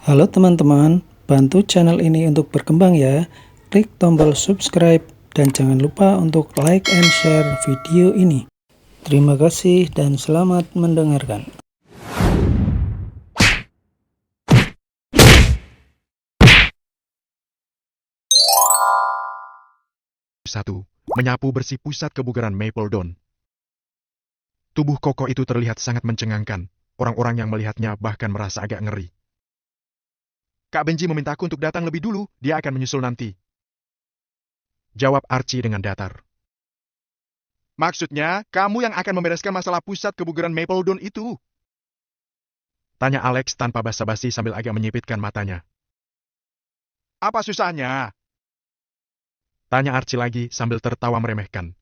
Halo teman-teman, bantu channel ini untuk berkembang ya. Klik tombol subscribe dan jangan lupa untuk like and share video ini. Terima kasih dan selamat mendengarkan. Satu, menyapu bersih pusat kebugaran Mapledon. Tubuh kokoh itu terlihat sangat mencengangkan. Orang-orang yang melihatnya bahkan merasa agak ngeri. Kak Benji memintaku untuk datang lebih dulu, dia akan menyusul nanti. Jawab Archie dengan datar. Maksudnya, kamu yang akan membereskan masalah pusat kebugaran Mapledon itu? Tanya Alex tanpa basa-basi sambil agak menyipitkan matanya. Apa susahnya? Tanya Archie lagi sambil tertawa meremehkan.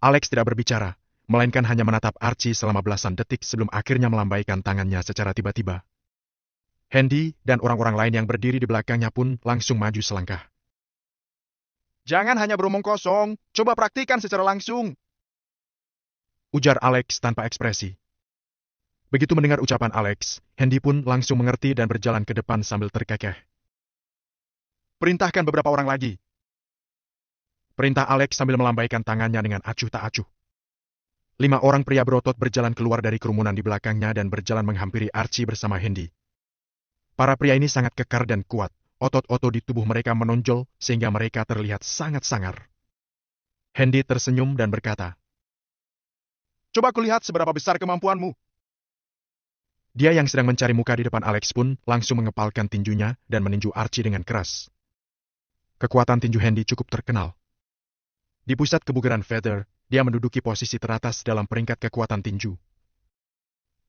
Alex tidak berbicara, melainkan hanya menatap Archie selama belasan detik sebelum akhirnya melambaikan tangannya secara tiba-tiba. Handy dan orang-orang lain yang berdiri di belakangnya pun langsung maju selangkah. Jangan hanya beromong kosong, coba praktikan secara langsung. Ujar Alex tanpa ekspresi. Begitu mendengar ucapan Alex, Handy pun langsung mengerti dan berjalan ke depan sambil terkekeh. Perintahkan beberapa orang lagi. Perintah Alex sambil melambaikan tangannya dengan acuh tak acuh. 5 orang pria berotot berjalan keluar dari kerumunan di belakangnya dan berjalan menghampiri Archie bersama Handy. Para pria ini sangat kekar dan kuat. Otot-otot di tubuh mereka menonjol sehingga mereka terlihat sangat sangar. Handy tersenyum dan berkata, "Coba kulihat seberapa besar kemampuanmu." Dia yang sedang mencari muka di depan Alex pun langsung mengepalkan tinjunya dan meninju Archie dengan keras. Kekuatan tinju Handy cukup terkenal. Di pusat kebugaran Feather, dia menduduki posisi teratas dalam peringkat kekuatan tinju.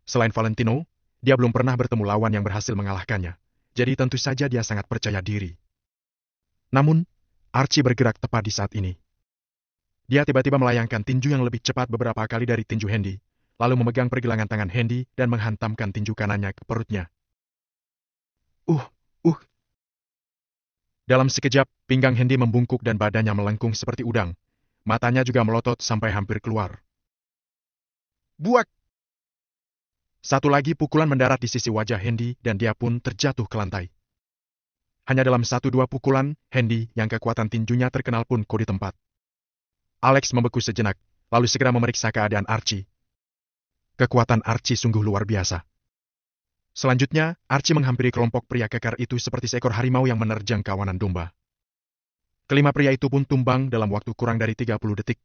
Selain Valentino, dia belum pernah bertemu lawan yang berhasil mengalahkannya. Jadi tentu saja dia sangat percaya diri. Namun, Archie bergerak tepat di saat ini. Dia tiba-tiba melayangkan tinju yang lebih cepat beberapa kali dari tinju Handy, lalu memegang pergelangan tangan Handy dan menghantamkan tinju kanannya ke perutnya. Uh. Dalam sekejap, pinggang Handy membungkuk dan badannya melengkung seperti udang. Matanya juga melotot sampai hampir keluar. Buak! Satu lagi pukulan mendarat di sisi wajah Handy dan dia pun terjatuh ke lantai. Hanya dalam 1-2 pukulan, Handy yang kekuatan tinjunya terkenal pun kok di tempat. Alex membeku sejenak, lalu segera memeriksa keadaan Archie. Kekuatan Archie sungguh luar biasa. Selanjutnya, Archie menghampiri kelompok pria kekar itu seperti seekor harimau yang menerjang kawanan domba. Kelima pria itu pun tumbang dalam waktu kurang dari 30 detik.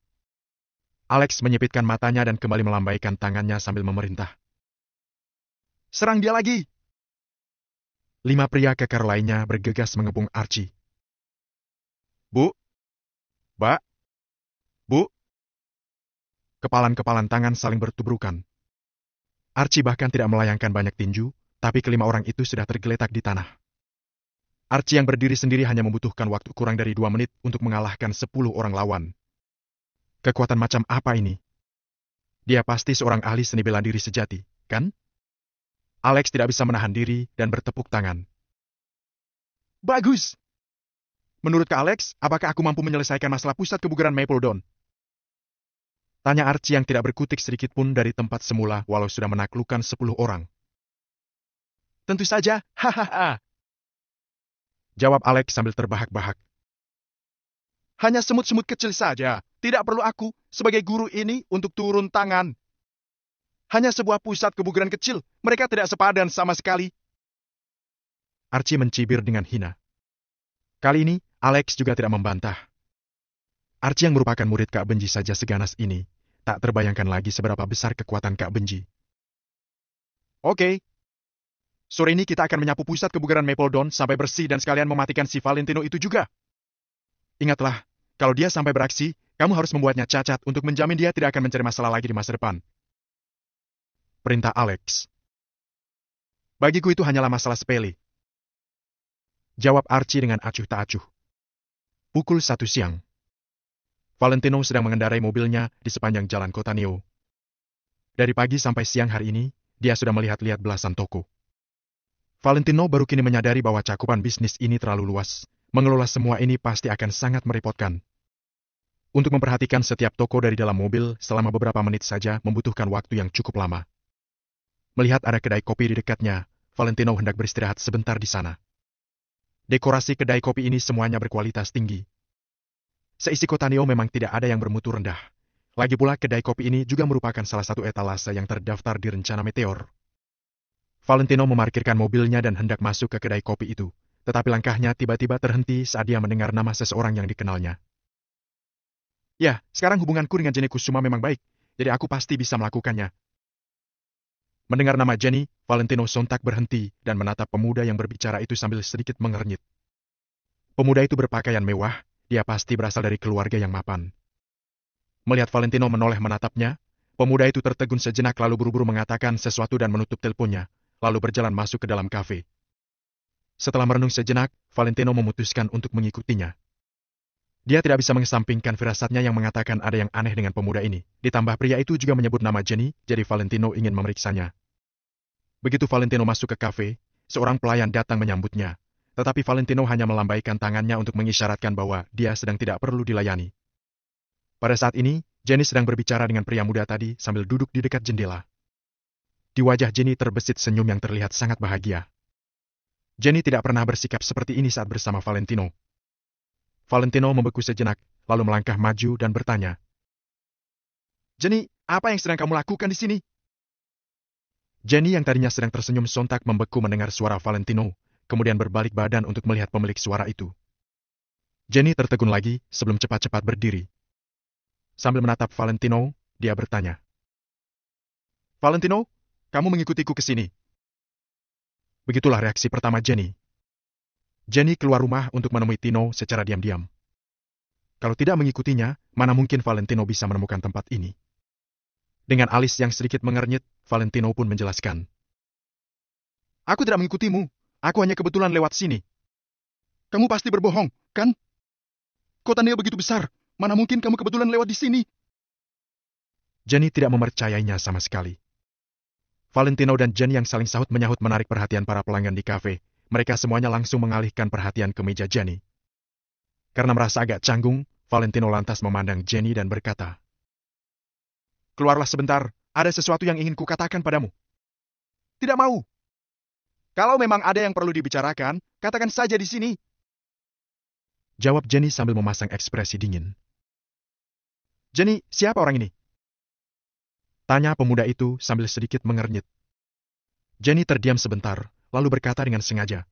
Alex menyipitkan matanya dan kembali melambaikan tangannya sambil memerintah. Serang dia lagi! 5 pria kekar lainnya bergegas mengepung Archie. Bu? Mbak? Bu? Kepalan-kepalan tangan saling bertubrukan. Archie bahkan tidak melayangkan banyak tinju, tapi kelima orang itu sudah tergeletak di tanah. Archie yang berdiri sendiri hanya membutuhkan waktu kurang dari 2 menit untuk mengalahkan 10 orang lawan. Kekuatan macam apa ini? Dia pasti seorang ahli seni bela diri sejati, kan? Alex tidak bisa menahan diri dan bertepuk tangan. Bagus! Menurut Kak Alex, apakah aku mampu menyelesaikan masalah pusat kebugaran Mapledon? Tanya Archie yang tidak berkutik sedikit pun dari tempat semula walau sudah menaklukkan 10 orang. Tentu saja, hahaha. Jawab Alex sambil terbahak-bahak. Hanya semut-semut kecil saja. Tidak perlu aku, sebagai guru ini, untuk turun tangan. Hanya sebuah pusat kebugaran kecil. Mereka tidak sepadan sama sekali. Archie mencibir dengan hina. Kali ini, Alex juga tidak membantah. Archie yang merupakan murid Kak Benji saja seganas ini, tak terbayangkan lagi seberapa besar kekuatan Kak Benji. Oke. Sore ini kita akan menyapu pusat kebugaran Mapledon sampai bersih dan sekalian mematikan si Valentino itu juga. Ingatlah, kalau dia sampai beraksi, kamu harus membuatnya cacat untuk menjamin dia tidak akan mencari masalah lagi di masa depan. Perintah Alex. Bagiku itu hanyalah masalah sepele. Jawab Archie dengan acuh tak acuh. Pukul 1 siang. Valentino sedang mengendarai mobilnya di sepanjang jalan kota Neo. Dari pagi sampai siang hari ini, dia sudah melihat-lihat belasan toko. Valentino baru kini menyadari bahwa cakupan bisnis ini terlalu luas. Mengelola semua ini pasti akan sangat merepotkan. Untuk memperhatikan setiap toko dari dalam mobil selama beberapa menit saja membutuhkan waktu yang cukup lama. Melihat ada kedai kopi di dekatnya, Valentino hendak beristirahat sebentar di sana. Dekorasi kedai kopi ini semuanya berkualitas tinggi. Seisi kota Neo memang tidak ada yang bermutu rendah. Lagi pula kedai kopi ini juga merupakan salah satu etalase yang terdaftar di rencana Meteor. Valentino memarkirkan mobilnya dan hendak masuk ke kedai kopi itu. Tetapi langkahnya tiba-tiba terhenti saat dia mendengar nama seseorang yang dikenalnya. Ya, sekarang hubunganku dengan Jenny Kusuma memang baik, jadi aku pasti bisa melakukannya. Mendengar nama Jenny, Valentino sontak berhenti dan menatap pemuda yang berbicara itu sambil sedikit mengernyit. Pemuda itu berpakaian mewah, dia pasti berasal dari keluarga yang mapan. Melihat Valentino menoleh menatapnya, pemuda itu tertegun sejenak lalu buru-buru mengatakan sesuatu dan menutup teleponnya, lalu berjalan masuk ke dalam kafe. Setelah merenung sejenak, Valentino memutuskan untuk mengikutinya. Dia tidak bisa mengesampingkan firasatnya yang mengatakan ada yang aneh dengan pemuda ini. Ditambah pria itu juga menyebut nama Jenny, jadi Valentino ingin memeriksanya. Begitu Valentino masuk ke kafe, seorang pelayan datang menyambutnya. Tetapi Valentino hanya melambaikan tangannya untuk mengisyaratkan bahwa dia sedang tidak perlu dilayani. Pada saat ini, Jenny sedang berbicara dengan pria muda tadi sambil duduk di dekat jendela. Di wajah Jenny terbesit senyum yang terlihat sangat bahagia. Jenny tidak pernah bersikap seperti ini saat bersama Valentino. Valentino membeku sejenak, lalu melangkah maju dan bertanya. Jenny, apa yang sedang kamu lakukan di sini? Jenny yang tadinya sedang tersenyum sontak membeku mendengar suara Valentino, kemudian berbalik badan untuk melihat pemilik suara itu. Jenny tertegun lagi sebelum cepat-cepat berdiri. Sambil menatap Valentino, dia bertanya. Valentino, kamu mengikutiku ke sini. Begitulah reaksi pertama Jenny. Jenny keluar rumah untuk menemui Tino secara diam-diam. Kalau tidak mengikutinya, mana mungkin Valentino bisa menemukan tempat ini. Dengan alis yang sedikit mengernyit, Valentino pun menjelaskan. Aku tidak mengikutimu, aku hanya kebetulan lewat sini. Kamu pasti berbohong, kan? Kota Neo begitu besar, mana mungkin kamu kebetulan lewat di sini? Jenny tidak mempercayainya sama sekali. Valentino dan Jenny yang saling sahut menyahut menarik perhatian para pelanggan di kafe. Mereka semuanya langsung mengalihkan perhatian ke meja Jenny. Karena merasa agak canggung, Valentino lantas memandang Jenny dan berkata, Keluarlah sebentar, ada sesuatu yang ingin kukatakan padamu. Tidak mau. Kalau memang ada yang perlu dibicarakan, katakan saja di sini. Jawab Jenny sambil memasang ekspresi dingin. Jenny, siapa orang ini? Tanya pemuda itu sambil sedikit mengernyit. Jenny terdiam sebentar, lalu berkata dengan sengaja.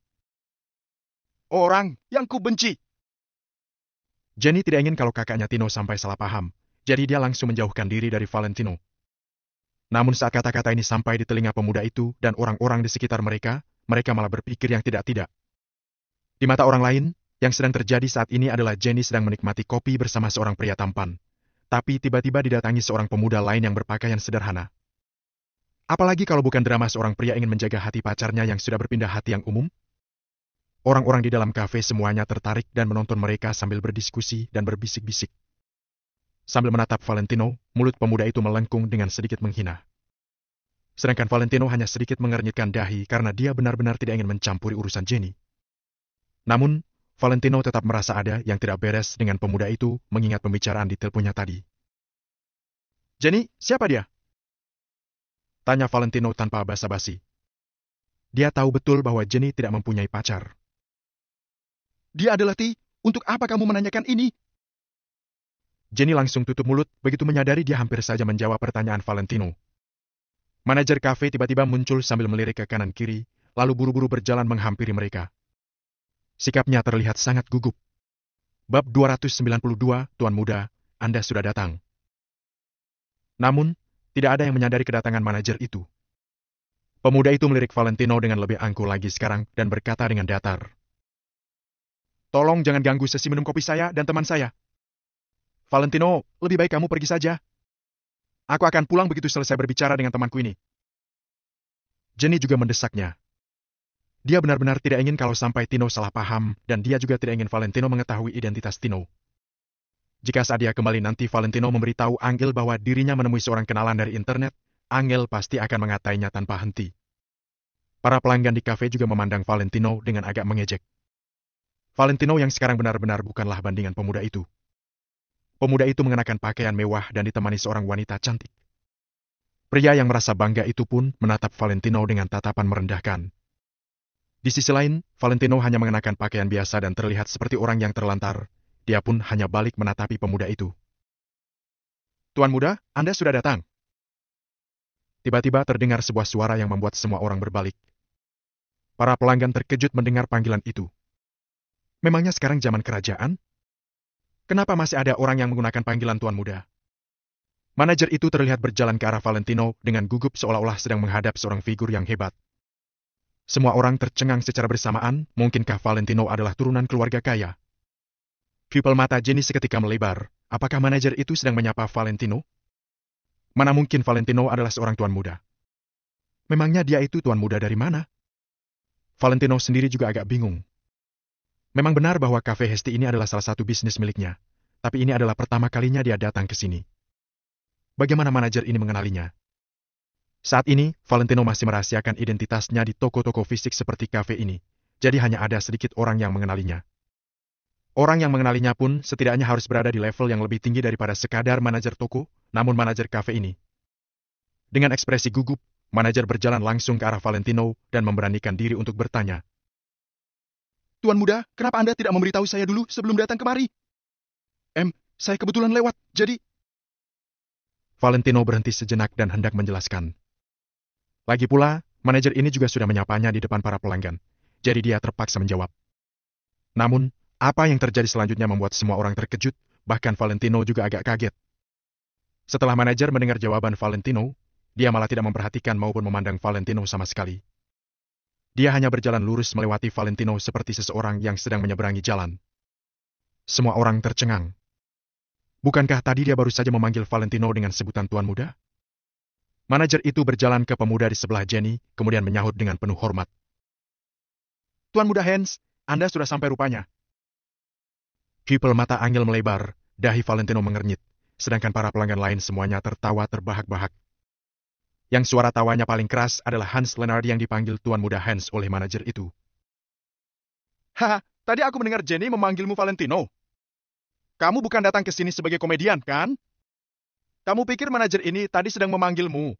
Orang yang kubenci. Jenny tidak ingin kalau kakaknya Tino sampai salah paham, jadi dia langsung menjauhkan diri dari Valentino. Namun saat kata-kata ini sampai di telinga pemuda itu dan orang-orang di sekitar mereka malah berpikir yang tidak-tidak. Di mata orang lain, yang sedang terjadi saat ini adalah Jenny sedang menikmati kopi bersama seorang pria tampan. Tapi tiba-tiba didatangi seorang pemuda lain yang berpakaian sederhana. Apalagi kalau bukan drama seorang pria ingin menjaga hati pacarnya yang sudah berpindah hati yang umum. Orang-orang di dalam kafe semuanya tertarik dan menonton mereka sambil berdiskusi dan berbisik-bisik. Sambil menatap Valentino, mulut pemuda itu melengkung dengan sedikit menghina. Sedangkan Valentino hanya sedikit mengernyitkan dahi karena dia benar-benar tidak ingin mencampuri urusan Jenny. Namun, Valentino tetap merasa ada yang tidak beres dengan pemuda itu mengingat pembicaraan di teleponnya tadi. Jenny, siapa dia? Tanya Valentino tanpa basa-basi. Dia tahu betul bahwa Jenny tidak mempunyai pacar. Dia adalah Ti, untuk apa kamu menanyakan ini? Jenny langsung tutup mulut, begitu menyadari dia hampir saja menjawab pertanyaan Valentino. Manajer kafe tiba-tiba muncul sambil melirik ke kanan kiri, lalu buru-buru berjalan menghampiri mereka. Sikapnya terlihat sangat gugup. Bab 292, Tuan Muda, Anda sudah datang. Namun, tidak ada yang menyadari kedatangan manajer itu. Pemuda itu melirik Valentino dengan lebih angkuh lagi sekarang dan berkata dengan datar. Tolong jangan ganggu sesi minum kopi saya dan teman saya. Valentino, lebih baik kamu pergi saja. Aku akan pulang begitu selesai berbicara dengan temanku ini. Jenny juga mendesaknya. Dia benar-benar tidak ingin kalau sampai Tino salah paham, dan dia juga tidak ingin Valentino mengetahui identitas Tino. Jika saat dia kembali nanti Valentino memberitahu Angel bahwa dirinya menemui seorang kenalan dari internet, Angel pasti akan mengatainya tanpa henti. Para pelanggan di kafe juga memandang Valentino dengan agak mengejek. Valentino yang sekarang benar-benar bukanlah bandingan pemuda itu. Pemuda itu mengenakan pakaian mewah dan ditemani seorang wanita cantik. Pria yang merasa bangga itu pun menatap Valentino dengan tatapan merendahkan. Di sisi lain, Valentino hanya mengenakan pakaian biasa dan terlihat seperti orang yang terlantar. Dia pun hanya balik menatapi pemuda itu. Tuan muda, Anda sudah datang. Tiba-tiba terdengar sebuah suara yang membuat semua orang berbalik. Para pelanggan terkejut mendengar panggilan itu. Memangnya sekarang zaman kerajaan? Kenapa masih ada orang yang menggunakan panggilan Tuan Muda? Manajer itu terlihat berjalan ke arah Valentino dengan gugup seolah-olah sedang menghadap seorang figur yang hebat. Semua orang tercengang secara bersamaan, mungkinkah Valentino adalah turunan keluarga kaya? Pupil mata Jenny seketika melebar. Apakah manajer itu sedang menyapa Valentino? Mana mungkin Valentino adalah seorang tuan muda? Memangnya dia itu tuan muda dari mana? Valentino sendiri juga agak bingung. Memang benar bahwa Cafe Hesti ini adalah salah satu bisnis miliknya, tapi ini adalah pertama kalinya dia datang ke sini. Bagaimana manajer ini mengenalinya? Saat ini, Valentino masih merahasiakan identitasnya di toko-toko fisik seperti kafe ini, jadi hanya ada sedikit orang yang mengenalinya. Orang yang mengenalinya pun setidaknya harus berada di level yang lebih tinggi daripada sekadar manajer toko, namun manajer kafe ini. Dengan ekspresi gugup, manajer berjalan langsung ke arah Valentino dan memberanikan diri untuk bertanya. Tuan muda, kenapa Anda tidak memberitahu saya dulu sebelum datang kemari? Saya kebetulan lewat, jadi... Valentino berhenti sejenak dan hendak menjelaskan. Lagi pula, manajer ini juga sudah menyapanya di depan para pelanggan, jadi dia terpaksa menjawab. Namun, apa yang terjadi selanjutnya membuat semua orang terkejut, bahkan Valentino juga agak kaget. Setelah manajer mendengar jawaban Valentino, dia malah tidak memperhatikan maupun memandang Valentino sama sekali. Dia hanya berjalan lurus melewati Valentino seperti seseorang yang sedang menyeberangi jalan. Semua orang tercengang. Bukankah tadi dia baru saja memanggil Valentino dengan sebutan Tuan Muda? Manajer itu berjalan ke pemuda di sebelah Jenny, kemudian menyahut dengan penuh hormat. Tuan Muda Hans, Anda sudah sampai rupanya. Pupil mata Angel melebar, dahi Valentino mengernyit, sedangkan para pelanggan lain semuanya tertawa terbahak-bahak. Yang suara tawanya paling keras adalah Hans Leonard yang dipanggil Tuan Muda Hans oleh manajer itu. Haha, tadi aku mendengar Jenny memanggilmu Valentino. Kamu bukan datang ke sini sebagai komedian, kan? Kamu pikir manajer ini tadi sedang memanggilmu?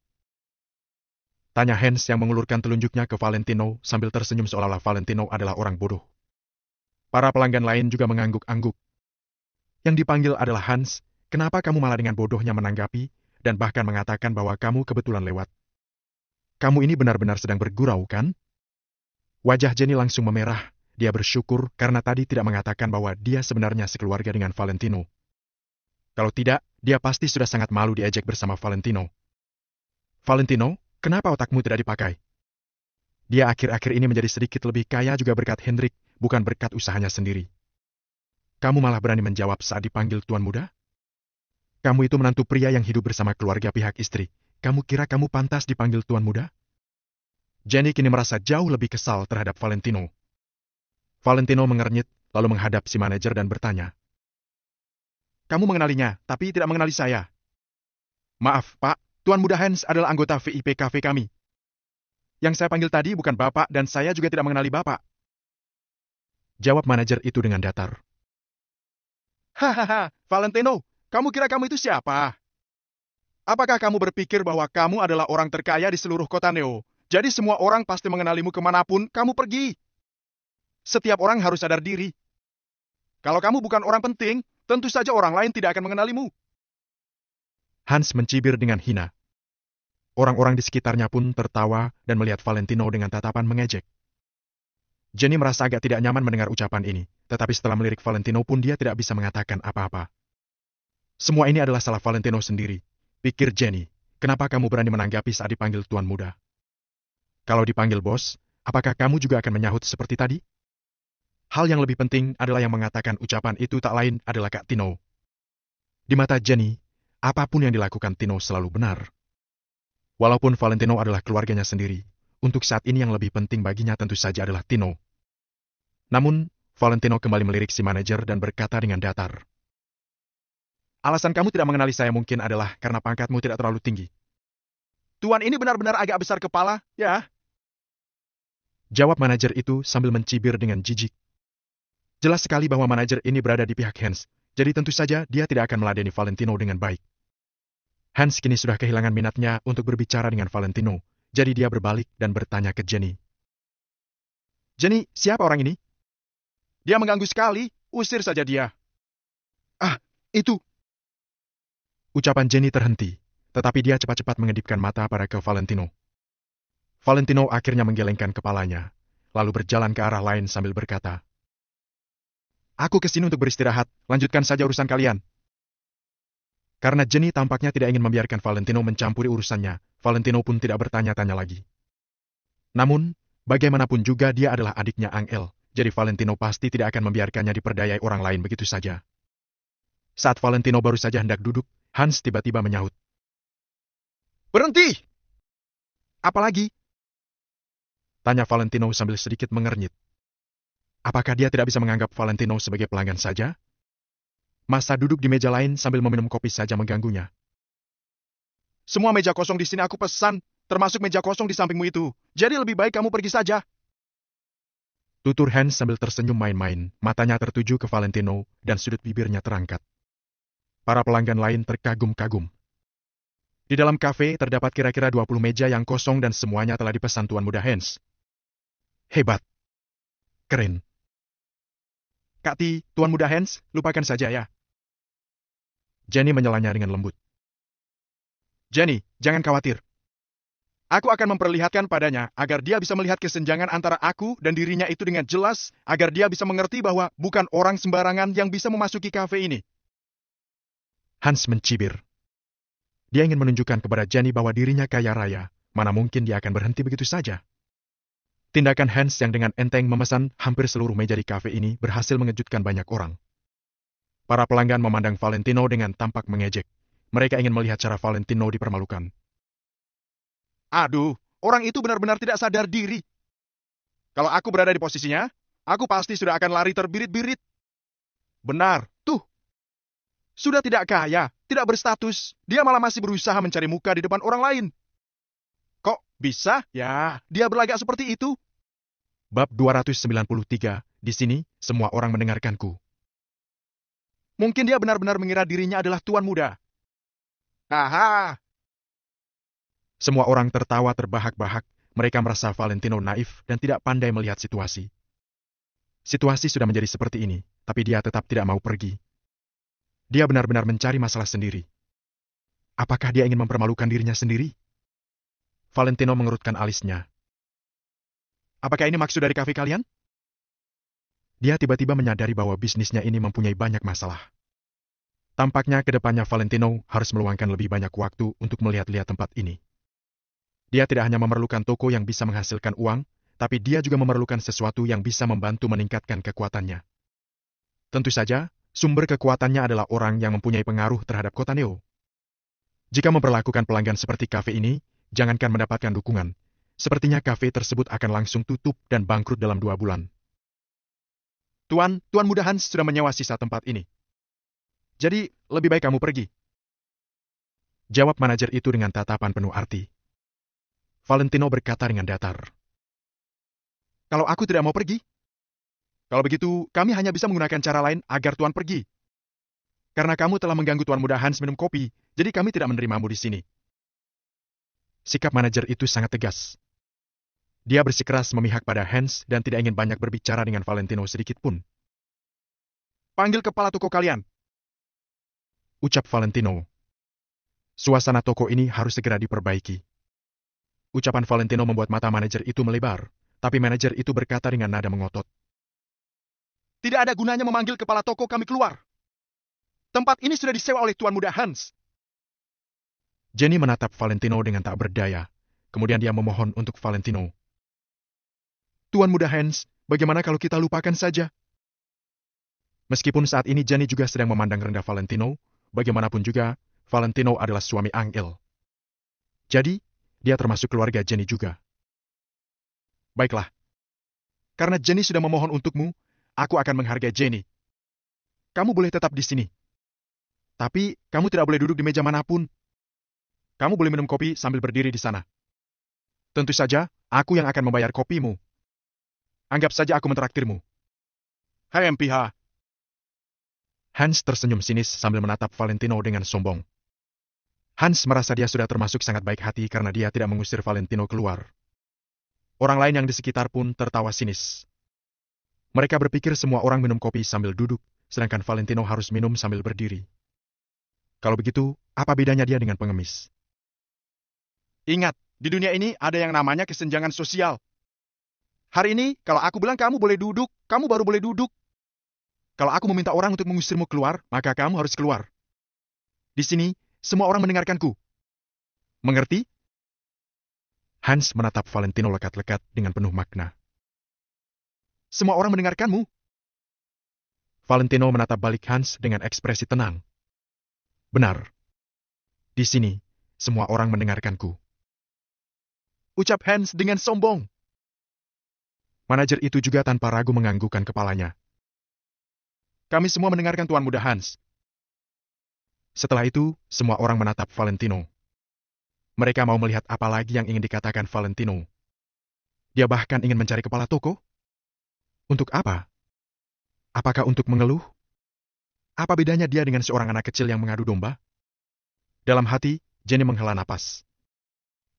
Tanya Hans yang mengulurkan telunjuknya ke Valentino sambil tersenyum seolah-olah Valentino adalah orang bodoh. Para pelanggan lain juga mengangguk-angguk. Yang dipanggil adalah Hans, kenapa kamu malah dengan bodohnya menanggapi dan bahkan mengatakan bahwa kamu kebetulan lewat? Kamu ini benar-benar sedang bergurau, kan? Wajah Jenny langsung memerah. Dia bersyukur karena tadi tidak mengatakan bahwa dia sebenarnya sekeluarga dengan Valentino. Kalau tidak, dia pasti sudah sangat malu diejek bersama Valentino. Valentino, kenapa otakmu tidak dipakai? Dia akhir-akhir ini menjadi sedikit lebih kaya juga berkat Hendrik, bukan berkat usahanya sendiri. Kamu malah berani menjawab saat dipanggil Tuan Muda? Kamu itu menantu pria yang hidup bersama keluarga pihak istri. Kamu kira kamu pantas dipanggil Tuan Muda? Jenny kini merasa jauh lebih kesal terhadap Valentino. Valentino mengernyit, lalu menghadap si manajer dan bertanya. Kamu mengenalinya, tapi tidak mengenali saya. Maaf, Pak, Tuan Muda Hans adalah anggota VIP Cafe kami. Yang saya panggil tadi bukan Bapak dan saya juga tidak mengenali Bapak. Jawab manajer itu dengan datar. Hahaha, Valentino, kamu kira kamu itu siapa? Apakah kamu berpikir bahwa kamu adalah orang terkaya di seluruh kota Neo? Jadi semua orang pasti mengenalimu kemanapun kamu pergi. Setiap orang harus sadar diri. Kalau kamu bukan orang penting, tentu saja orang lain tidak akan mengenalimu. Hans mencibir dengan hina. Orang-orang di sekitarnya pun tertawa dan melihat Valentino dengan tatapan mengejek. Jenny merasa agak tidak nyaman mendengar ucapan ini, tetapi setelah melirik Valentino pun dia tidak bisa mengatakan apa-apa. Semua ini adalah salah Valentino sendiri, pikir Jenny. Kenapa kamu berani menanggapi saat dipanggil Tuan Muda? Kalau dipanggil bos, apakah kamu juga akan menyahut seperti tadi? Hal yang lebih penting adalah yang mengatakan ucapan itu tak lain adalah Kak Tino. Di mata Jenny, apapun yang dilakukan Tino selalu benar. Walaupun Valentino adalah keluarganya sendiri, untuk saat ini yang lebih penting baginya tentu saja adalah Tino. Namun, Valentino kembali melirik si manajer dan berkata dengan datar. Alasan kamu tidak mengenali saya mungkin adalah karena pangkatmu tidak terlalu tinggi. Tuan ini benar-benar agak besar kepala, ya? Jawab manajer itu sambil mencibir dengan jijik. Jelas sekali bahwa manajer ini berada di pihak Hans, jadi tentu saja dia tidak akan meladeni Valentino dengan baik. Hans kini sudah kehilangan minatnya untuk berbicara dengan Valentino, jadi dia berbalik dan bertanya ke Jenny. Jenny, siapa orang ini? Dia mengganggu sekali. Usir saja dia. Ah, itu. Ucapan Jenny terhenti, tetapi dia cepat-cepat mengedipkan mata pada ke Valentino. Valentino akhirnya menggelengkan kepalanya, lalu berjalan ke arah lain sambil berkata, "Aku ke sini untuk beristirahat, lanjutkan saja urusan kalian." Karena Jenny tampaknya tidak ingin membiarkan Valentino mencampuri urusannya, Valentino pun tidak bertanya-tanya lagi. Namun, bagaimanapun juga dia adalah adiknya Angel, jadi Valentino pasti tidak akan membiarkannya diperdayai orang lain begitu saja. Saat Valentino baru saja hendak duduk, Hans tiba-tiba menyahut. "Berhenti!" "Apalagi?" tanya Valentino sambil sedikit mengernyit. Apakah dia tidak bisa menganggap Valentino sebagai pelanggan saja? Masa duduk di meja lain sambil meminum kopi saja mengganggunya. "Semua meja kosong di sini aku pesan, termasuk meja kosong di sampingmu itu. Jadi lebih baik kamu pergi saja." Tutur Hans sambil tersenyum main-main, matanya tertuju ke Valentino dan sudut bibirnya terangkat. Para pelanggan lain terkagum-kagum. Di dalam kafe terdapat kira-kira 20 meja yang kosong dan semuanya telah dipesan Tuan Muda Hans. Hebat. Keren. "Kak Ti, Tuan Muda Hans, lupakan saja ya." Jenny menyelanya dengan lembut. "Jenny, jangan khawatir. Aku akan memperlihatkan padanya agar dia bisa melihat kesenjangan antara aku dan dirinya itu dengan jelas, agar dia bisa mengerti bahwa bukan orang sembarangan yang bisa memasuki kafe ini." Hans mencibir. Dia ingin menunjukkan kepada Jenny bahwa dirinya kaya raya, mana mungkin dia akan berhenti begitu saja. Tindakan Hans yang dengan enteng memesan hampir seluruh meja di kafe ini berhasil mengejutkan banyak orang. Para pelanggan memandang Valentino dengan tampak mengejek. Mereka ingin melihat cara Valentino dipermalukan. "Aduh, orang itu benar-benar tidak sadar diri. Kalau aku berada di posisinya, aku pasti sudah akan lari terbirit-birit. Benar, tuh. Sudah tidak kaya, tidak berstatus, dia malah masih berusaha mencari muka di depan orang lain. Kok bisa? Ya, dia berlagak seperti itu." Bab 293, di sini semua orang mendengarkanku. "Mungkin dia benar-benar mengira dirinya adalah tuan muda." Haha. Semua orang tertawa terbahak-bahak. Mereka merasa Valentino naif dan tidak pandai melihat situasi. Situasi sudah menjadi seperti ini, tapi dia tetap tidak mau pergi. Dia benar-benar mencari masalah sendiri. Apakah dia ingin mempermalukan dirinya sendiri? Valentino mengerutkan alisnya. "Apakah ini maksud dari kafe kalian?" Dia tiba-tiba menyadari bahwa bisnisnya ini mempunyai banyak masalah. Tampaknya ke depannya Valentino harus meluangkan lebih banyak waktu untuk melihat-lihat tempat ini. Dia tidak hanya memerlukan toko yang bisa menghasilkan uang, tapi dia juga memerlukan sesuatu yang bisa membantu meningkatkan kekuatannya. Tentu saja, sumber kekuatannya adalah orang yang mempunyai pengaruh terhadap kota Neo. Jika memperlakukan pelanggan seperti kafe ini, jangankan mendapatkan dukungan, sepertinya kafe tersebut akan langsung tutup dan bangkrut dalam 2 bulan. Tuan Muda Hans sudah menyewa sisa tempat ini. Jadi, lebih baik kamu pergi." Jawab manajer itu dengan tatapan penuh arti. Valentino berkata dengan datar. "Kalau aku tidak mau pergi? Kalau begitu, kami hanya bisa menggunakan cara lain agar Tuan pergi. Karena kamu telah mengganggu Tuan Muda Hans minum kopi, jadi kami tidak menerimamu di sini." Sikap manajer itu sangat tegas. Dia bersikeras memihak pada Hans dan tidak ingin banyak berbicara dengan Valentino sedikit pun. "Panggil kepala toko kalian," ucap Valentino. Suasana toko ini harus segera diperbaiki. Ucapan Valentino membuat mata manajer itu melebar, tapi manajer itu berkata dengan nada mengotot. "Tidak ada gunanya memanggil kepala toko kami keluar. Tempat ini sudah disewa oleh Tuan Muda Hans." Jenny menatap Valentino dengan tak berdaya. Kemudian dia memohon untuk Valentino. "Tuan Muda Hans, bagaimana kalau kita lupakan saja?" Meskipun saat ini Jenny juga sedang memandang rendah Valentino, bagaimanapun juga, Valentino adalah suami Angel. Jadi, dia termasuk keluarga Jenny juga. "Baiklah. Karena Jenny sudah memohon untukmu, aku akan menghargai Jenny. Kamu boleh tetap di sini. Tapi, kamu tidak boleh duduk di meja manapun. Kamu boleh minum kopi sambil berdiri di sana. Tentu saja, aku yang akan membayar kopimu. Anggap saja aku mentraktirmu." "Hai MPH." Hans tersenyum sinis sambil menatap Valentino dengan sombong. Hans merasa dia sudah termasuk sangat baik hati karena dia tidak mengusir Valentino keluar. Orang lain yang di sekitar pun tertawa sinis. Mereka berpikir semua orang minum kopi sambil duduk, sedangkan Valentino harus minum sambil berdiri. Kalau begitu, apa bedanya dia dengan pengemis? Ingat, di dunia ini ada yang namanya kesenjangan sosial. Hari ini, kalau aku bilang kamu boleh duduk, kamu baru boleh duduk. Kalau aku meminta orang untuk mengusirmu keluar, maka kamu harus keluar. Di sini, semua orang mendengarkanku. Mengerti? Hans menatap Valentino lekat-lekat dengan penuh makna. Semua orang mendengarkanmu. Valentino menatap balik Hans dengan ekspresi tenang. Benar. Di sini, semua orang mendengarkanku. Ucap Hans dengan sombong. Manajer itu juga tanpa ragu menganggukkan kepalanya. Kami semua mendengarkan Tuan Muda Hans. Setelah itu, semua orang menatap Valentino. Mereka mau melihat apa lagi yang ingin dikatakan Valentino. Dia bahkan ingin mencari kepala toko. Untuk apa? Apakah untuk mengeluh? Apa bedanya dia dengan seorang anak kecil yang mengadu domba? Dalam hati, Jenny menghela napas.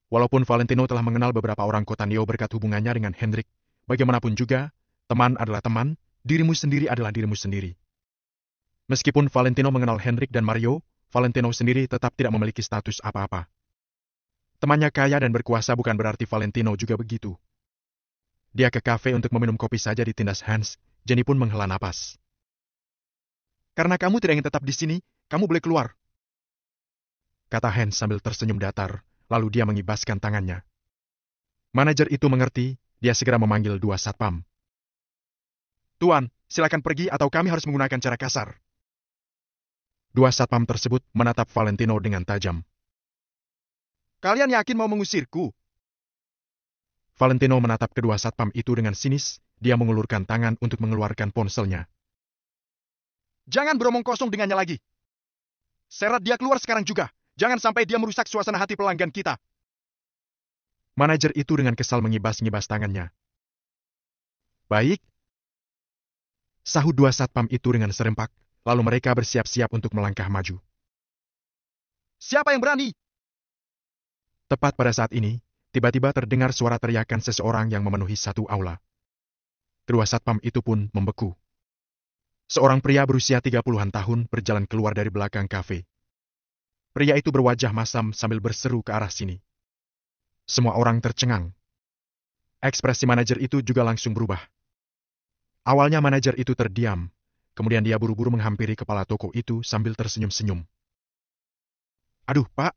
Walaupun Valentino telah mengenal beberapa orang kota Neo berkat hubungannya dengan Hendrik, bagaimanapun juga, teman adalah teman, dirimu sendiri adalah dirimu sendiri. Meskipun Valentino mengenal Hendrik dan Mario, Valentino sendiri tetap tidak memiliki status apa-apa. Temannya kaya dan berkuasa bukan berarti Valentino juga begitu. Dia ke kafe untuk meminum kopi saja ditindas Hans, Jenny pun menghela napas. Karena kamu tidak ingin tetap di sini, kamu boleh keluar. Kata Hans sambil tersenyum datar, lalu dia mengibaskan tangannya. Manajer itu mengerti, dia segera memanggil dua satpam. Tuan, silakan pergi atau kami harus menggunakan cara kasar. Dua satpam tersebut menatap Valentino dengan tajam. Kalian yakin mau mengusirku? Valentino menatap kedua satpam itu dengan sinis, dia mengulurkan tangan untuk mengeluarkan ponselnya. Jangan beromong kosong dengannya lagi. Seret dia keluar sekarang juga. Jangan sampai dia merusak suasana hati pelanggan kita. Manajer itu dengan kesal mengibas-ngibas tangannya. Baik. Sahut dua satpam itu dengan serempak, lalu mereka bersiap-siap untuk melangkah maju. Siapa yang berani? Tepat pada saat ini, tiba-tiba terdengar suara teriakan seseorang yang memenuhi satu aula. Kedua satpam itu pun membeku. Seorang pria berusia 30-an tahun berjalan keluar dari belakang kafe. Pria itu berwajah masam sambil berseru ke arah sini. Semua orang tercengang. Ekspresi manajer itu juga langsung berubah. Awalnya manajer itu terdiam, kemudian dia buru-buru menghampiri kepala toko itu sambil tersenyum-senyum. Aduh, Pak.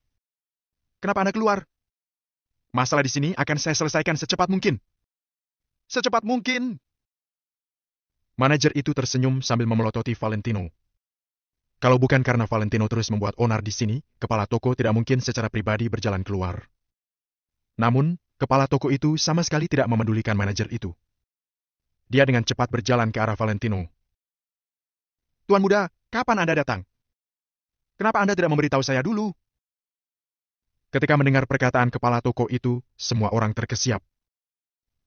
Kenapa Anda keluar? Masalah di sini akan saya selesaikan secepat mungkin. Secepat mungkin. Manajer itu tersenyum sambil memelototi Valentino. Kalau bukan karena Valentino terus membuat onar di sini, kepala toko tidak mungkin secara pribadi berjalan keluar. Namun, kepala toko itu sama sekali tidak memedulikan manajer itu. Dia dengan cepat berjalan ke arah Valentino. Tuan muda, kapan Anda datang? Kenapa Anda tidak memberitahu saya dulu? Ketika mendengar perkataan kepala toko itu, semua orang terkesiap.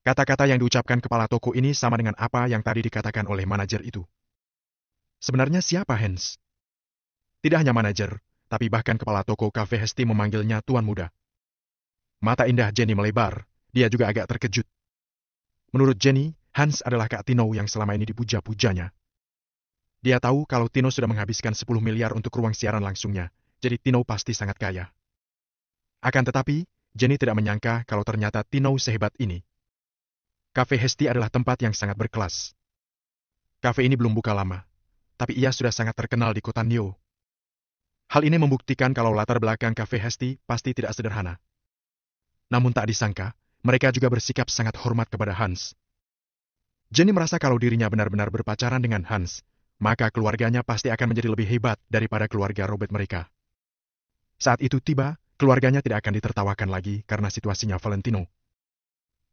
Kata-kata yang diucapkan kepala toko ini sama dengan apa yang tadi dikatakan oleh manajer itu. Sebenarnya siapa Hans? Tidak hanya manajer, tapi bahkan kepala toko Cafe Hesti memanggilnya Tuan Muda. Mata indah Jenny melebar, dia juga agak terkejut. Menurut Jenny, Hans adalah Kak Tino yang selama ini dipuja-pujanya. Dia tahu kalau Tino sudah menghabiskan 10 miliar untuk ruang siaran langsungnya, jadi Tino pasti sangat kaya. Akan tetapi, Jenny tidak menyangka kalau ternyata Tino sehebat ini. Cafe Hesti adalah tempat yang sangat berkelas. Cafe ini belum buka lama, tapi ia sudah sangat terkenal di kota Neo. Hal ini membuktikan kalau latar belakang Cafe Hesti pasti tidak sederhana. Namun tak disangka, mereka juga bersikap sangat hormat kepada Hans. Jenny merasa kalau dirinya benar-benar berpacaran dengan Hans, maka keluarganya pasti akan menjadi lebih hebat daripada keluarga Robert mereka. Saat itu tiba, keluarganya tidak akan ditertawakan lagi karena situasinya Valentino.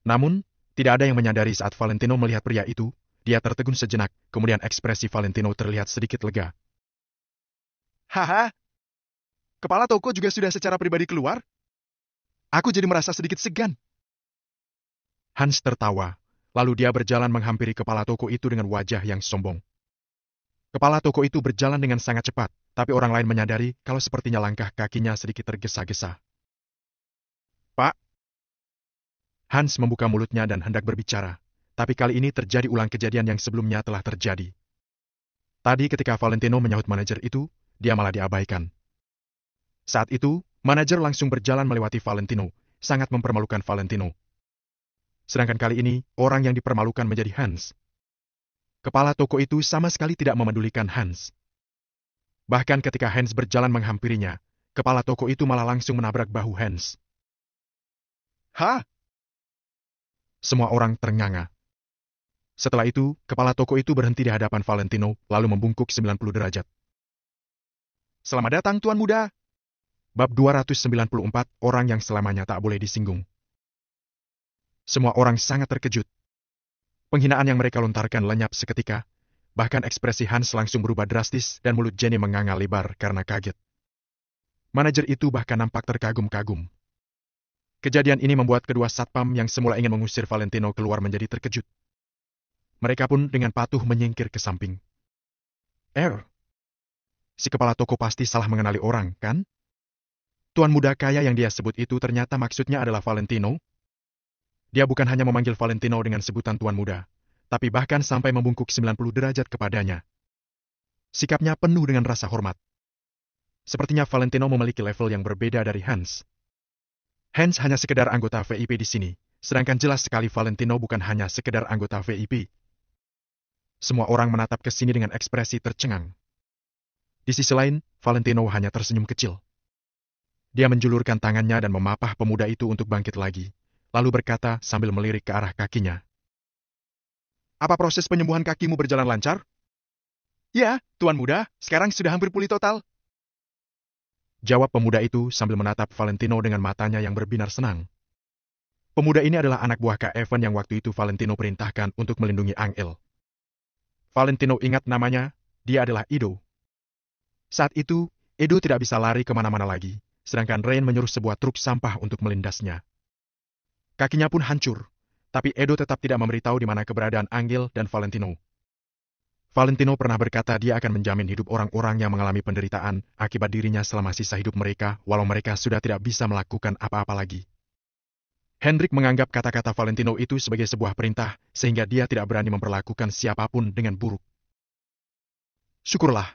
Namun, tidak ada yang menyadari saat Valentino melihat pria itu, dia tertegun sejenak, kemudian ekspresi Valentino terlihat sedikit lega. Haha, kepala toko juga sudah secara pribadi keluar? Aku jadi merasa sedikit segan. Hans tertawa, lalu dia berjalan menghampiri kepala toko itu dengan wajah yang sombong. Kepala toko itu berjalan dengan sangat cepat, tapi orang lain menyadari kalau sepertinya langkah kakinya sedikit tergesa-gesa. Pak? Hans membuka mulutnya dan hendak berbicara, tapi kali ini terjadi ulang kejadian yang sebelumnya telah terjadi. Tadi ketika Valentino menyahut manajer itu, dia malah diabaikan. Saat itu, manajer langsung berjalan melewati Valentino, sangat mempermalukan Valentino. Sedangkan kali ini, orang yang dipermalukan menjadi Hans. Kepala toko itu sama sekali tidak memedulikan Hans. Bahkan ketika Hans berjalan menghampirinya, kepala toko itu malah langsung menabrak bahu Hans. Hah? Semua orang ternganga. Setelah itu, kepala toko itu berhenti di hadapan Valentino, lalu membungkuk 90 derajat. Selamat datang Tuan Muda. Bab 294, orang yang selamanya tak boleh disinggung. Semua orang sangat terkejut. Penghinaan yang mereka lontarkan lenyap seketika, bahkan ekspresi Hans langsung berubah drastis dan mulut Jenny menganga lebar karena kaget. Manajer itu bahkan nampak terkagum-kagum. Kejadian ini membuat kedua satpam yang semula ingin mengusir Valentino keluar menjadi terkejut. Mereka pun dengan patuh menyingkir ke samping. Si kepala toko pasti salah mengenali orang, kan? Tuan muda kaya yang dia sebut itu ternyata maksudnya adalah Valentino. Dia bukan hanya memanggil Valentino dengan sebutan Tuan Muda, tapi bahkan sampai membungkuk 90 derajat kepadanya. Sikapnya penuh dengan rasa hormat. Sepertinya Valentino memiliki level yang berbeda dari Hans. Hans hanya sekedar anggota VIP di sini, sedangkan jelas sekali Valentino bukan hanya sekedar anggota VIP. Semua orang menatap ke sini dengan ekspresi tercengang. Di sisi lain, Valentino hanya tersenyum kecil. Dia menjulurkan tangannya dan memapah pemuda itu untuk bangkit lagi, lalu berkata sambil melirik ke arah kakinya. Apa proses penyembuhan kakimu berjalan lancar? Ya, Tuan Muda, sekarang sudah hampir pulih total. Jawab pemuda itu sambil menatap Valentino dengan matanya yang berbinar senang. Pemuda ini adalah anak buah Kak Evan yang waktu itu Valentino perintahkan untuk melindungi Angel. Valentino ingat namanya, dia adalah Ido. Saat itu, Edo tidak bisa lari kemana-mana lagi, sedangkan Rain menyuruh sebuah truk sampah untuk melindasnya. Kakinya pun hancur, tapi Edo tetap tidak memberitahu di mana keberadaan Angel dan Valentino. Valentino pernah berkata dia akan menjamin hidup orang-orang yang mengalami penderitaan akibat dirinya selama sisa hidup mereka, walau mereka sudah tidak bisa melakukan apa-apa lagi. Hendrik menganggap kata-kata Valentino itu sebagai sebuah perintah, sehingga dia tidak berani memperlakukan siapapun dengan buruk. Syukurlah,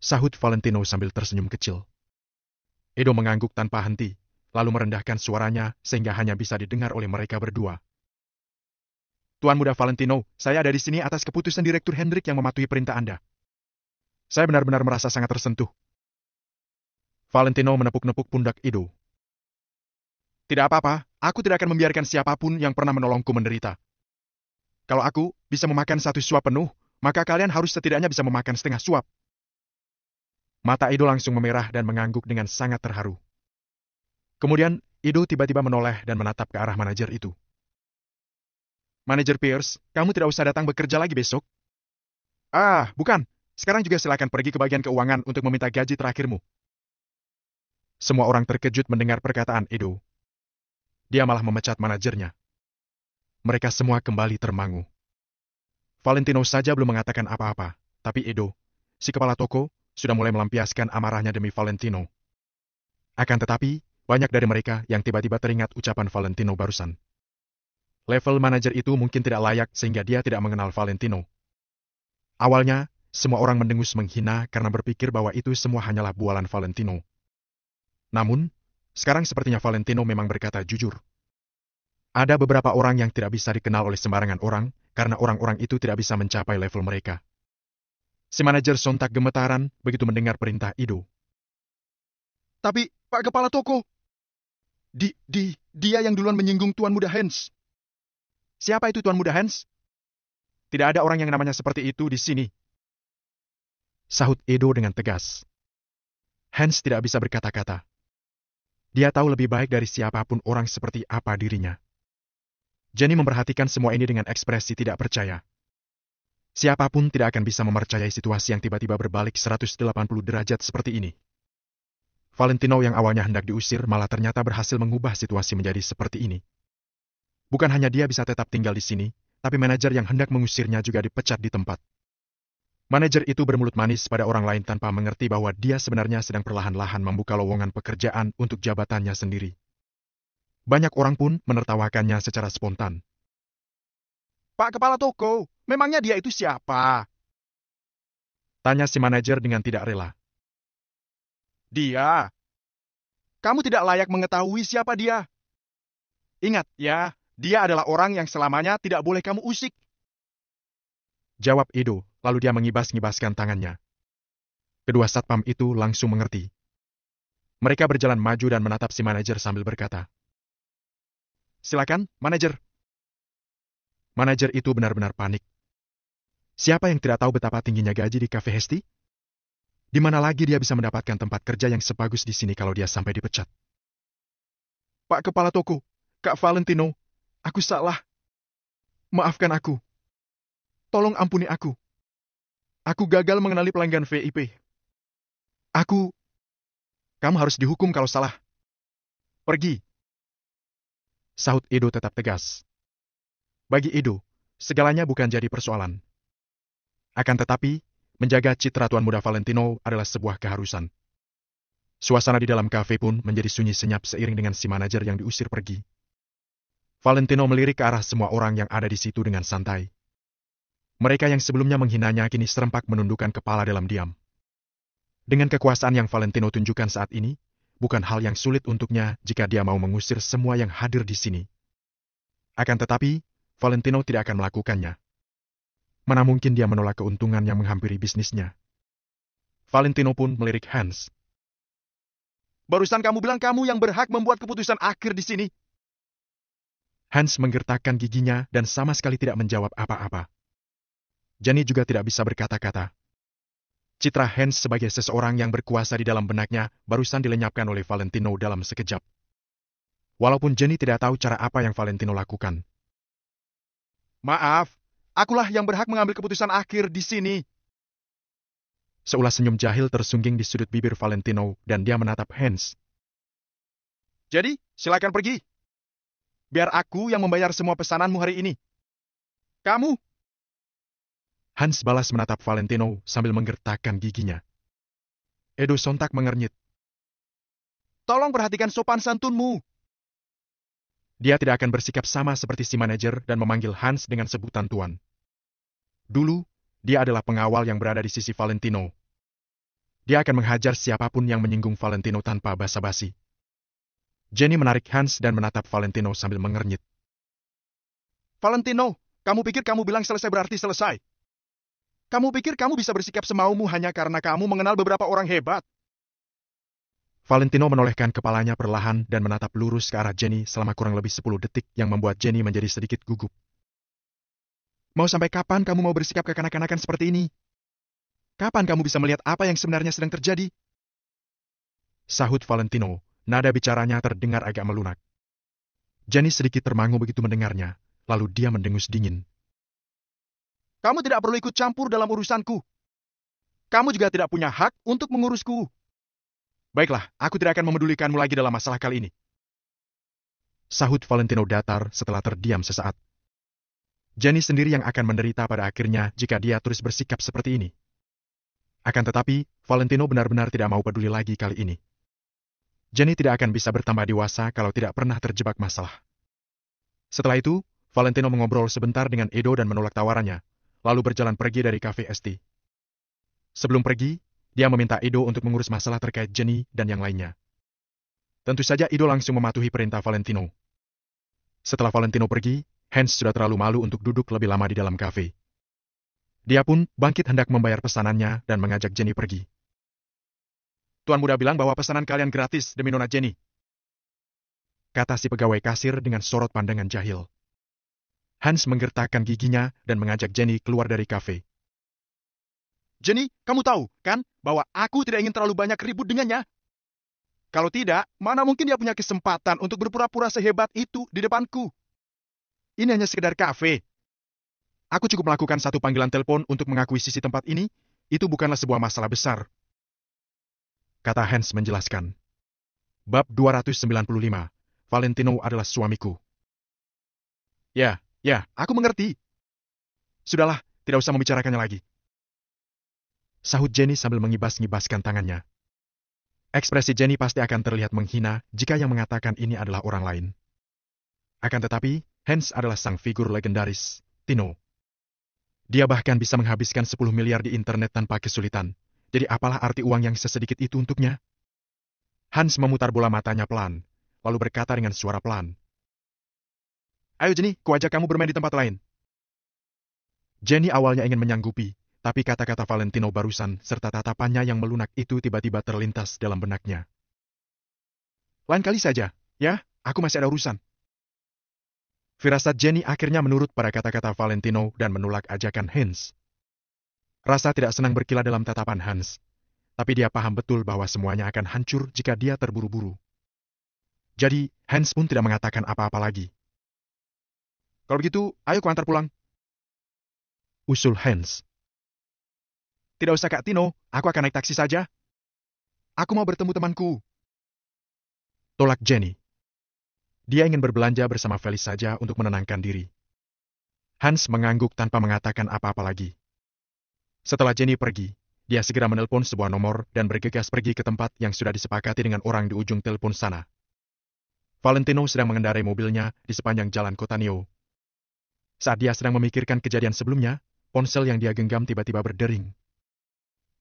sahut Valentino sambil tersenyum kecil. Edo mengangguk tanpa henti, lalu merendahkan suaranya sehingga hanya bisa didengar oleh mereka berdua. Tuan Muda Valentino, saya ada di sini atas keputusan Direktur Hendrik yang mematuhi perintah Anda. Saya benar-benar merasa sangat tersentuh. Valentino menepuk-nepuk pundak Edo. Tidak apa-apa, aku tidak akan membiarkan siapapun yang pernah menolongku menderita. Kalau aku bisa memakan satu suap penuh, maka kalian harus setidaknya bisa memakan setengah suap. Mata Edo langsung memerah dan mengangguk dengan sangat terharu. Kemudian, Edo tiba-tiba menoleh dan menatap ke arah manajer itu. Manajer Pierce, kamu tidak usah datang bekerja lagi besok. Bukan. Sekarang juga silakan pergi ke bagian keuangan untuk meminta gaji terakhirmu. Semua orang terkejut mendengar perkataan Edo. Dia malah memecat manajernya. Mereka semua kembali termangu. Valentino saja belum mengatakan apa-apa, tapi Edo, si kepala toko, sudah mulai melampiaskan amarahnya demi Valentino. Akan tetapi, banyak dari mereka yang tiba-tiba teringat ucapan Valentino barusan. Level manajer itu mungkin tidak layak sehingga dia tidak mengenal Valentino. Awalnya, semua orang mendengus menghina karena berpikir bahwa itu semua hanyalah bualan Valentino. Namun, sekarang sepertinya Valentino memang berkata jujur. Ada beberapa orang yang tidak bisa dikenal oleh sembarangan orang karena orang-orang itu tidak bisa mencapai level mereka. Si manajer sontak gemetaran begitu mendengar perintah Edo. Tapi, Pak Kepala Toko, dia yang duluan menyinggung Tuan Muda Hans. Siapa itu Tuan Muda Hans? Tidak ada orang yang namanya seperti itu di sini. Sahut Edo dengan tegas. Hans tidak bisa berkata-kata. Dia tahu lebih baik dari siapapun orang seperti apa dirinya. Jenny memperhatikan semua ini dengan ekspresi tidak percaya. Siapapun tidak akan bisa mempercayai situasi yang tiba-tiba berbalik 180 derajat seperti ini. Valentino yang awalnya hendak diusir malah ternyata berhasil mengubah situasi menjadi seperti ini. Bukan hanya dia bisa tetap tinggal di sini, tapi manajer yang hendak mengusirnya juga dipecat di tempat. Manajer itu bermulut manis pada orang lain tanpa mengerti bahwa dia sebenarnya sedang perlahan-lahan membuka lowongan pekerjaan untuk jabatannya sendiri. Banyak orang pun menertawakannya secara spontan. Pak Kepala Toko, memangnya dia itu siapa? Tanya si manajer dengan tidak rela. Dia? Kamu tidak layak mengetahui siapa dia. Ingat ya, dia adalah orang yang selamanya tidak boleh kamu usik. Jawab Edo, lalu dia mengibas-ngibaskan tangannya. Kedua satpam itu langsung mengerti. Mereka berjalan maju dan menatap si manajer sambil berkata, "Silakan, manajer." Manajer itu benar-benar panik. Siapa yang tidak tahu betapa tingginya gaji di Cafe Hesti? Di mana lagi dia bisa mendapatkan tempat kerja yang sebagus di sini kalau dia sampai dipecat? Pak Kepala Toko, Kak Valentino, aku salah. Maafkan aku. Tolong ampuni aku. Aku gagal mengenali pelanggan VIP. Aku... Kamu harus dihukum kalau salah. Pergi. Sahut Edo tetap tegas. Bagi Edo, segalanya bukan jadi persoalan. Akan tetapi, menjaga citra Tuan Muda Valentino adalah sebuah keharusan. Suasana di dalam kafe pun menjadi sunyi senyap seiring dengan si manajer yang diusir pergi. Valentino melirik ke arah semua orang yang ada di situ dengan santai. Mereka yang sebelumnya menghinanya kini serempak menundukkan kepala dalam diam. Dengan kekuasaan yang Valentino tunjukkan saat ini, bukan hal yang sulit untuknya jika dia mau mengusir semua yang hadir di sini. Akan tetapi, Valentino tidak akan melakukannya. Mana mungkin dia menolak keuntungan yang menghampiri bisnisnya. Valentino pun melirik Hans. Barusan kamu bilang kamu yang berhak membuat keputusan akhir di sini. Hans menggertakkan giginya dan sama sekali tidak menjawab apa-apa. Jenny juga tidak bisa berkata-kata. Citra Hans sebagai seseorang yang berkuasa di dalam benaknya barusan dilenyapkan oleh Valentino dalam sekejap. Walaupun Jenny tidak tahu cara apa yang Valentino lakukan. Maaf, akulah yang berhak mengambil keputusan akhir di sini. Seulas senyum jahil tersungging di sudut bibir Valentino dan dia menatap Hans. Jadi, silakan pergi. Biar aku yang membayar semua pesananmu hari ini. Kamu? Hans balas menatap Valentino sambil menggertakkan giginya. Edo sontak mengernyit. Tolong perhatikan sopan santunmu. Dia tidak akan bersikap sama seperti si manajer dan memanggil Hans dengan sebutan tuan. Dulu, dia adalah pengawal yang berada di sisi Valentino. Dia akan menghajar siapapun yang menyinggung Valentino tanpa basa-basi. Jenny menarik Hans dan menatap Valentino sambil mengernyit. Valentino, kamu pikir kamu bilang selesai berarti selesai? Kamu pikir kamu bisa bersikap semaumu hanya karena kamu mengenal beberapa orang hebat? Valentino menolehkan kepalanya perlahan dan menatap lurus ke arah Jenny selama kurang lebih 10 detik yang membuat Jenny menjadi sedikit gugup. Mau sampai kapan kamu mau bersikap kekanak-kanakan seperti ini? Kapan kamu bisa melihat apa yang sebenarnya sedang terjadi? Sahut Valentino, nada bicaranya terdengar agak melunak. Jenny sedikit termangu begitu mendengarnya, lalu dia mendengus dingin. Kamu tidak perlu ikut campur dalam urusanku. Kamu juga tidak punya hak untuk mengurusku. Baiklah, aku tidak akan memedulikanmu lagi dalam masalah kali ini. Sahut Valentino datar setelah terdiam sesaat. Jenny sendiri yang akan menderita pada akhirnya jika dia terus bersikap seperti ini. Akan tetapi, Valentino benar-benar tidak mau peduli lagi kali ini. Jenny tidak akan bisa bertambah dewasa kalau tidak pernah terjebak masalah. Setelah itu, Valentino mengobrol sebentar dengan Edo dan menolak tawarannya, lalu berjalan pergi dari Cafe Esti. Sebelum pergi, dia meminta Edo untuk mengurus masalah terkait Jenny dan yang lainnya. Tentu saja Edo langsung mematuhi perintah Valentino. Setelah Valentino pergi, Hans sudah terlalu malu untuk duduk lebih lama di dalam kafe. Dia pun bangkit hendak membayar pesanannya dan mengajak Jenny pergi. Tuan Muda bilang bahwa pesanan kalian gratis demi Nona Jenny, kata si pegawai kasir dengan sorot pandangan jahil. Hans menggertakkan giginya dan mengajak Jenny keluar dari kafe. Jenny, kamu tahu, kan, bahwa aku tidak ingin terlalu banyak ribut dengannya? Kalau tidak, mana mungkin dia punya kesempatan untuk berpura-pura sehebat itu di depanku? Ini hanya sekedar kafe. Aku cukup melakukan satu panggilan telepon untuk mengakuisisi tempat ini, itu bukanlah sebuah masalah besar. Kata Hans menjelaskan. Bab 295, Valentino adalah suamiku. Ya, aku mengerti. Sudahlah, tidak usah membicarakannya lagi. Sahut Jenny sambil mengibas-ngibaskan tangannya. Ekspresi Jenny pasti akan terlihat menghina jika yang mengatakan ini adalah orang lain. Akan tetapi, Hans adalah sang figur legendaris, Tino. Dia bahkan bisa menghabiskan 10 miliar di internet tanpa kesulitan. Jadi apalah arti uang yang sesedikit itu untuknya? Hans memutar bola matanya pelan, lalu berkata dengan suara pelan. Ayo Jenny, kuajak kamu bermain di tempat lain. Jenny awalnya ingin menyanggupi, tapi kata-kata Valentino barusan serta tatapannya yang melunak itu tiba-tiba terlintas dalam benaknya. Lain kali saja, ya, aku masih ada urusan. Firasat Jenny akhirnya menurut pada kata-kata Valentino dan menolak ajakan Hans. Rasa tidak senang berkilat dalam tatapan Hans, tapi dia paham betul bahwa semuanya akan hancur jika dia terburu-buru. Jadi, Hans pun tidak mengatakan apa-apa lagi. Kalau begitu, ayo kuantar pulang. Usul Hans. Tidak usah Kak Tino, aku akan naik taksi saja. Aku mau bertemu temanku. Tolak Jenny. Dia ingin berbelanja bersama Felis saja untuk menenangkan diri. Hans mengangguk tanpa mengatakan apa-apa lagi. Setelah Jenny pergi, dia segera menelpon sebuah nomor dan bergegas pergi ke tempat yang sudah disepakati dengan orang di ujung telepon sana. Valentino sedang mengendarai mobilnya di sepanjang jalan Cotaneo. Saat dia sedang memikirkan kejadian sebelumnya, ponsel yang dia genggam tiba-tiba berdering.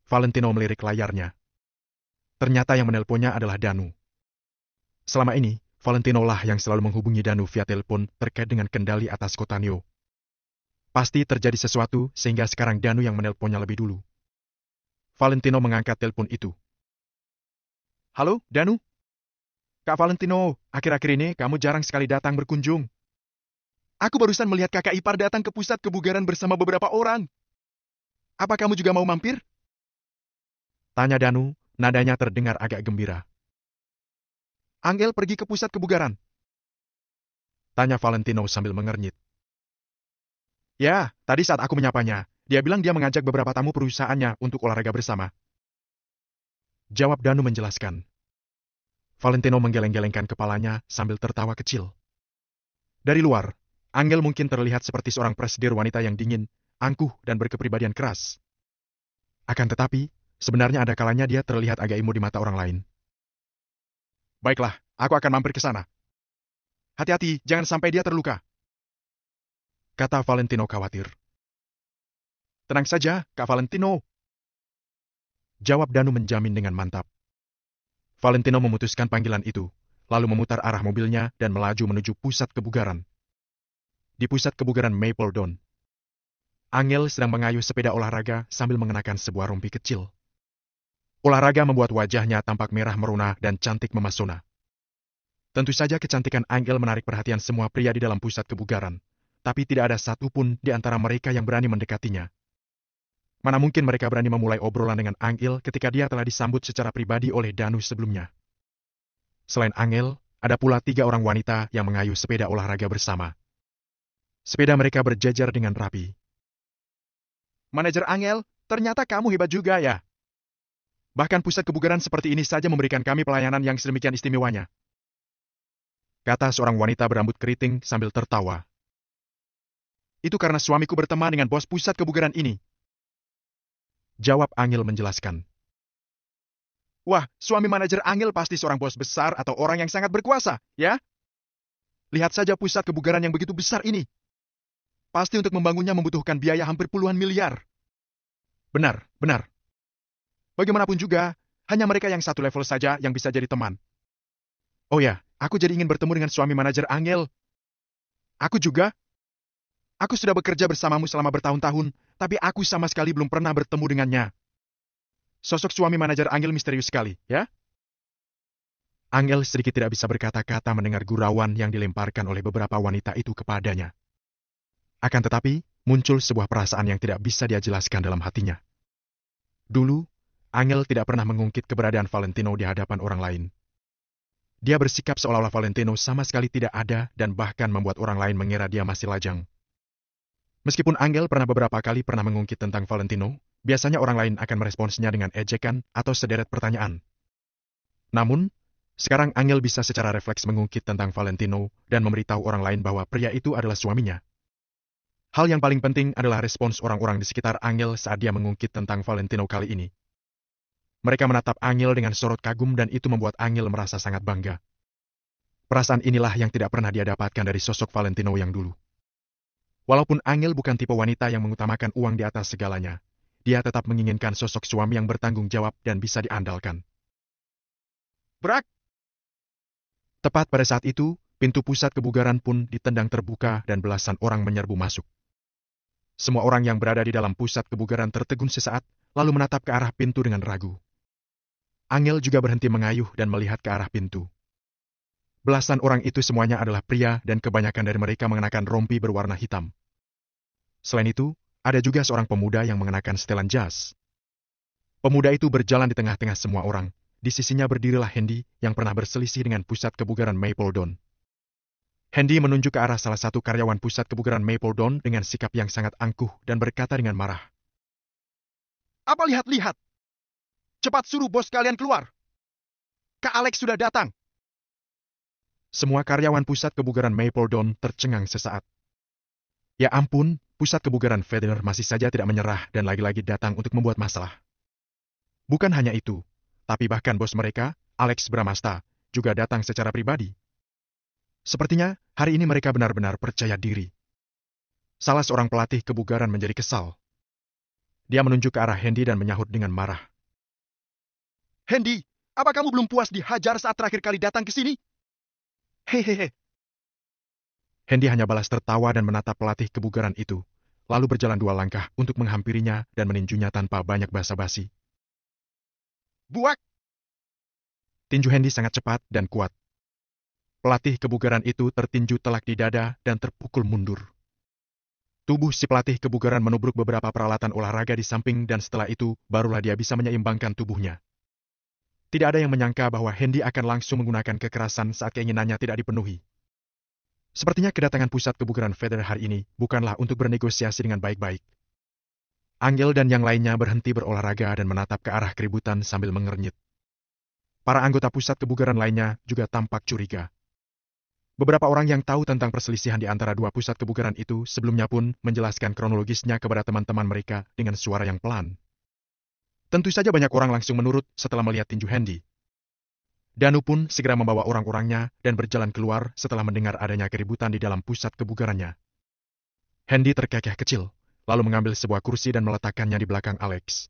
Valentino melirik layarnya. Ternyata yang menelponnya adalah Danu. Selama ini, Valentino lah yang selalu menghubungi Danu via telepon terkait dengan kendali atas Cotaneo. Pasti terjadi sesuatu sehingga sekarang Danu yang menelponnya lebih dulu. Valentino mengangkat telepon itu. Halo, Danu? Kak Valentino, akhir-akhir ini kamu jarang sekali datang berkunjung. Aku barusan melihat kakak ipar datang ke pusat kebugaran bersama beberapa orang. Apa kamu juga mau mampir? Tanya Danu, nadanya terdengar agak gembira. Angel pergi ke pusat kebugaran? Tanya Valentino sambil mengernyit. Ya, tadi saat aku menyapanya, dia bilang dia mengajak beberapa tamu perusahaannya untuk olahraga bersama. Jawab Danu menjelaskan. Valentino menggeleng-gelengkan kepalanya sambil tertawa kecil. Dari luar, Angel mungkin terlihat seperti seorang presidir wanita yang dingin, angkuh, dan berkepribadian keras. Akan tetapi, sebenarnya ada kalanya dia terlihat agak imut di mata orang lain. Baiklah, aku akan mampir ke sana. Hati-hati, jangan sampai dia terluka. Kata Valentino khawatir. Tenang saja, Kak Valentino. Jawab Danu menjamin dengan mantap. Valentino memutuskan panggilan itu, lalu memutar arah mobilnya dan melaju menuju pusat kebugaran. Di pusat kebugaran Mapledon, Angel sedang mengayuh sepeda olahraga sambil mengenakan sebuah rompi kecil. Olahraga membuat wajahnya tampak merah merona dan cantik memasona. Tentu saja kecantikan Angel menarik perhatian semua pria di dalam pusat kebugaran, tapi tidak ada satupun di antara mereka yang berani mendekatinya. Mana mungkin mereka berani memulai obrolan dengan Angel ketika dia telah disambut secara pribadi oleh Danu sebelumnya. Selain Angel, ada pula 3 orang wanita yang mengayuh sepeda olahraga bersama. Sepeda mereka berjajar dengan rapi. Manajer Angel, ternyata kamu hebat juga ya. Bahkan pusat kebugaran seperti ini saja memberikan kami pelayanan yang sedemikian istimewanya. Kata seorang wanita berambut keriting sambil tertawa. Itu karena suamiku berteman dengan bos pusat kebugaran ini. Jawab Angel menjelaskan. Wah, suami manajer Angel pasti seorang bos besar atau orang yang sangat berkuasa, ya? Lihat saja pusat kebugaran yang begitu besar ini. Pasti untuk membangunnya membutuhkan biaya hampir puluhan miliar. Benar, benar. Bagaimanapun juga, hanya mereka yang satu level saja yang bisa jadi teman. Oh ya, aku jadi ingin bertemu dengan suami manajer Angel. Aku juga. Aku sudah bekerja bersamamu selama bertahun-tahun, tapi aku sama sekali belum pernah bertemu dengannya. Sosok suami manajer Angel misterius sekali, ya? Angel sedikit tidak bisa berkata-kata mendengar gurauan yang dilemparkan oleh beberapa wanita itu kepadanya. Akan tetapi, muncul sebuah perasaan yang tidak bisa dia jelaskan dalam hatinya. Dulu, Angel tidak pernah mengungkit keberadaan Valentino di hadapan orang lain. Dia bersikap seolah-olah Valentino sama sekali tidak ada dan bahkan membuat orang lain mengira dia masih lajang. Meskipun Angel beberapa kali pernah mengungkit tentang Valentino, biasanya orang lain akan meresponsnya dengan ejekan atau sederet pertanyaan. Namun, sekarang Angel bisa secara refleks mengungkit tentang Valentino dan memberitahu orang lain bahwa pria itu adalah suaminya. Hal yang paling penting adalah respons orang-orang di sekitar Angel saat dia mengungkit tentang Valentino kali ini. Mereka menatap Angel dengan sorot kagum dan itu membuat Angel merasa sangat bangga. Perasaan inilah yang tidak pernah dia dapatkan dari sosok Valentino yang dulu. Walaupun Angel bukan tipe wanita yang mengutamakan uang di atas segalanya, dia tetap menginginkan sosok suami yang bertanggung jawab dan bisa diandalkan. Brak! Tepat pada saat itu, pintu pusat kebugaran pun ditendang terbuka dan belasan orang menyerbu masuk. Semua orang yang berada di dalam pusat kebugaran tertegun sesaat, lalu menatap ke arah pintu dengan ragu. Angel juga berhenti mengayuh dan melihat ke arah pintu. Belasan orang itu semuanya adalah pria dan kebanyakan dari mereka mengenakan rompi berwarna hitam. Selain itu, ada juga seorang pemuda yang mengenakan setelan jas. Pemuda itu berjalan di tengah-tengah semua orang. Di sisinya berdirilah Hendy yang pernah berselisih dengan pusat kebugaran Mapledon. Hendy menunjuk ke arah salah satu karyawan pusat kebugaran Mapledon dengan sikap yang sangat angkuh dan berkata dengan marah. Apa lihat-lihat? Cepat suruh bos kalian keluar. Kak Alex sudah datang. Semua karyawan pusat kebugaran Mapledon tercengang sesaat. Ya ampun, pusat kebugaran Federer masih saja tidak menyerah dan lagi-lagi datang untuk membuat masalah. Bukan hanya itu, tapi bahkan bos mereka, Alex Bramasta, juga datang secara pribadi. Sepertinya, hari ini mereka benar-benar percaya diri. Salah seorang pelatih kebugaran menjadi kesal. Dia menunjuk ke arah Hendy dan menyahut dengan marah. Hendy, apa kamu belum puas dihajar saat terakhir kali datang ke sini? Hehehe. Hendy hanya balas tertawa dan menatap pelatih kebugaran itu, lalu berjalan 2 langkah untuk menghampirinya dan meninjunya tanpa banyak basa-basi. Buak! Tinju Hendy sangat cepat dan kuat. Pelatih kebugaran itu tertinju telak di dada dan terpukul mundur. Tubuh si pelatih kebugaran menubruk beberapa peralatan olahraga di samping dan setelah itu barulah dia bisa menyeimbangkan tubuhnya. Tidak ada yang menyangka bahwa Hendy akan langsung menggunakan kekerasan saat keinginannya tidak dipenuhi. Sepertinya kedatangan pusat kebugaran Federer hari ini bukanlah untuk bernegosiasi dengan baik-baik. Angel dan yang lainnya berhenti berolahraga dan menatap ke arah keributan sambil mengernyit. Para anggota pusat kebugaran lainnya juga tampak curiga. Beberapa orang yang tahu tentang perselisihan di antara dua pusat kebugaran itu sebelumnya pun menjelaskan kronologisnya kepada teman-teman mereka dengan suara yang pelan. Tentu saja banyak orang langsung menurut setelah melihat tinju Hendy. Danu pun segera membawa orang-orangnya dan berjalan keluar setelah mendengar adanya keributan di dalam pusat kebugarannya. Hendy terkekeh kecil, lalu mengambil sebuah kursi dan meletakkannya di belakang Alex.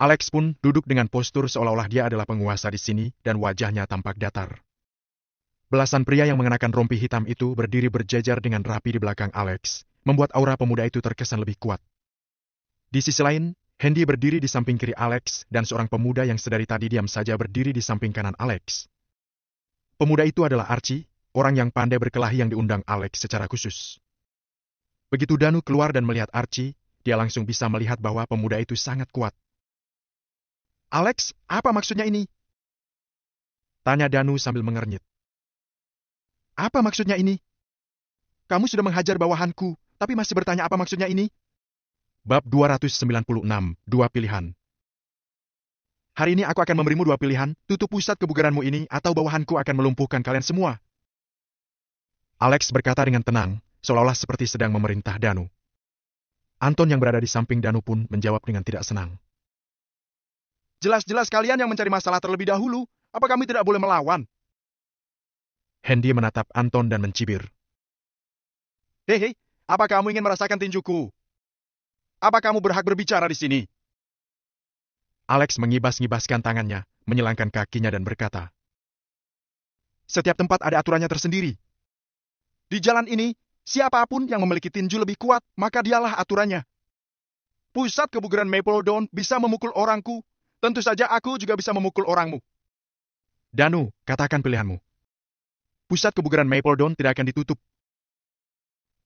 Alex pun duduk dengan postur seolah-olah dia adalah penguasa di sini dan wajahnya tampak datar. Belasan pria yang mengenakan rompi hitam itu berdiri berjajar dengan rapi di belakang Alex, membuat aura pemuda itu terkesan lebih kuat. Di sisi lain, Hendy berdiri di samping kiri Alex dan seorang pemuda yang sedari tadi diam saja berdiri di samping kanan Alex. Pemuda itu adalah Archie, orang yang pandai berkelahi yang diundang Alex secara khusus. Begitu Danu keluar dan melihat Archie, dia langsung bisa melihat bahwa pemuda itu sangat kuat. Alex, apa maksudnya ini? Tanya Danu sambil mengernyit. Apa maksudnya ini? Kamu sudah menghajar bawahanku, tapi masih bertanya apa maksudnya ini? Bab 296, 2 pilihan. Hari ini aku akan memberimu 2 pilihan, tutup pusat kebugaranmu ini atau bawahanku akan melumpuhkan kalian semua. Alex berkata dengan tenang, seolah-olah seperti sedang memerintah Danu. Anton yang berada di samping Danu pun menjawab dengan tidak senang. Jelas-jelas kalian yang mencari masalah terlebih dahulu, apa kami tidak boleh melawan? Hendy menatap Anton dan mencibir. Hei, apa kamu ingin merasakan tinjuku? Apa kamu berhak berbicara di sini? Alex mengibas-ngibaskan tangannya, menyilangkan kakinya dan berkata. Setiap tempat ada aturannya tersendiri. Di jalan ini, siapapun yang memiliki tinju lebih kuat, maka dialah aturannya. Pusat kebugaran Mapledon bisa memukul orangku, tentu saja aku juga bisa memukul orangmu. Danu, katakan pilihanmu. Pusat kebugaran Mapledon tidak akan ditutup.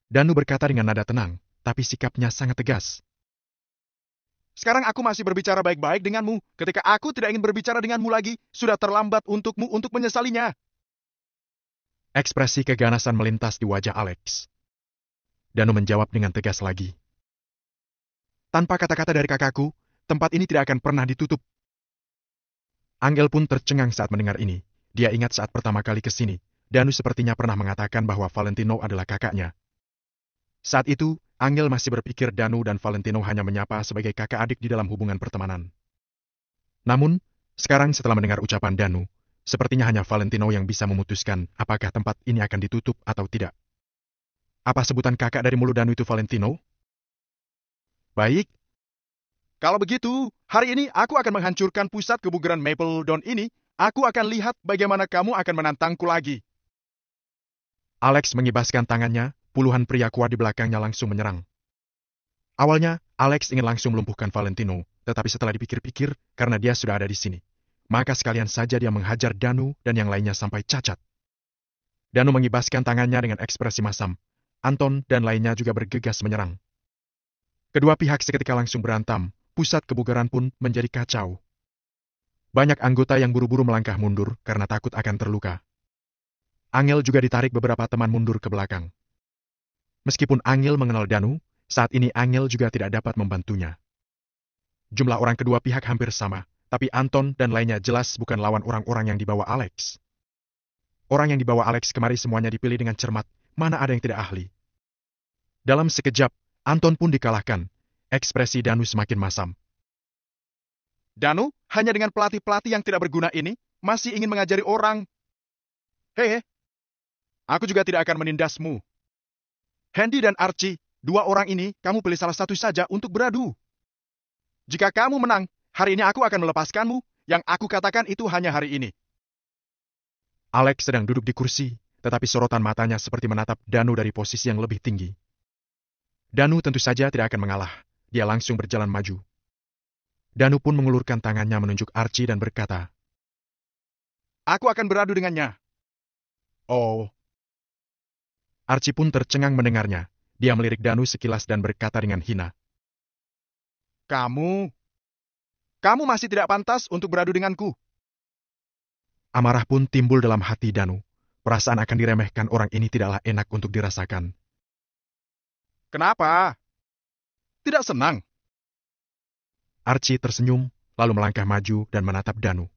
Danu berkata dengan nada tenang, tapi sikapnya sangat tegas. Sekarang aku masih berbicara baik-baik denganmu. Ketika aku tidak ingin berbicara denganmu lagi, sudah terlambat untukmu untuk menyesalinya. Ekspresi keganasan melintas di wajah Alex. Danu menjawab dengan tegas lagi. Tanpa kata-kata dari kakakku, tempat ini tidak akan pernah ditutup. Angel pun tercengang saat mendengar ini. Dia ingat saat pertama kali ke sini, Danu sepertinya pernah mengatakan bahwa Valentino adalah kakaknya. Saat itu, Angel masih berpikir Danu dan Valentino hanya menyapa sebagai kakak adik di dalam hubungan pertemanan. Namun, sekarang setelah mendengar ucapan Danu, Sepertinya hanya Valentino yang bisa memutuskan apakah tempat ini akan ditutup atau tidak. Apa sebutan kakak dari mulut Danu itu Valentino? Baik. Kalau begitu, hari ini aku akan menghancurkan pusat kebugaran Mapledon ini. Aku akan lihat bagaimana kamu akan menantangku lagi. Alex mengibaskan tangannya, puluhan pria kuat di belakangnya langsung menyerang. Awalnya, Alex ingin langsung melumpuhkan Valentino, tetapi setelah dipikir-pikir, karena dia sudah ada di sini, maka sekalian saja dia menghajar Danu dan yang lainnya sampai cacat. Danu mengibaskan tangannya dengan ekspresi masam. Anton dan lainnya juga bergegas menyerang. Kedua pihak seketika langsung berantem, pusat kebugaran pun menjadi kacau. Banyak anggota yang buru-buru melangkah mundur karena takut akan terluka. Angel juga ditarik beberapa teman mundur ke belakang. Meskipun Angel mengenal Danu, saat ini Angel juga tidak dapat membantunya. Jumlah orang kedua pihak hampir sama, tapi Anton dan lainnya jelas bukan lawan orang-orang yang dibawa Alex. Orang yang dibawa Alex kemari semuanya dipilih dengan cermat, mana ada yang tidak ahli. Dalam sekejap, Anton pun dikalahkan. Ekspresi Danu semakin masam. Danu, hanya dengan pelatih-pelatih yang tidak berguna ini, masih ingin mengajari orang. Hei, aku juga tidak akan menindasmu. Hendy dan Archie, dua orang ini, kamu pilih salah satu saja untuk beradu. Jika kamu menang, hari ini aku akan melepaskanmu. Yang aku katakan itu hanya hari ini. Alex sedang duduk di kursi, tetapi sorotan matanya seperti menatap Danu dari posisi yang lebih tinggi. Danu tentu saja tidak akan mengalah. Dia langsung berjalan maju. Danu pun mengulurkan tangannya menunjuk Archie dan berkata, "Aku akan beradu dengannya." Oh. Archie pun tercengang mendengarnya. Dia melirik Danu sekilas dan berkata dengan hina, Kamu masih tidak pantas untuk beradu denganku." Amarah pun timbul dalam hati Danu. Perasaan akan diremehkan orang ini tidaklah enak untuk dirasakan. Kenapa? Tidak senang? Archie tersenyum, lalu melangkah maju dan menatap Danu.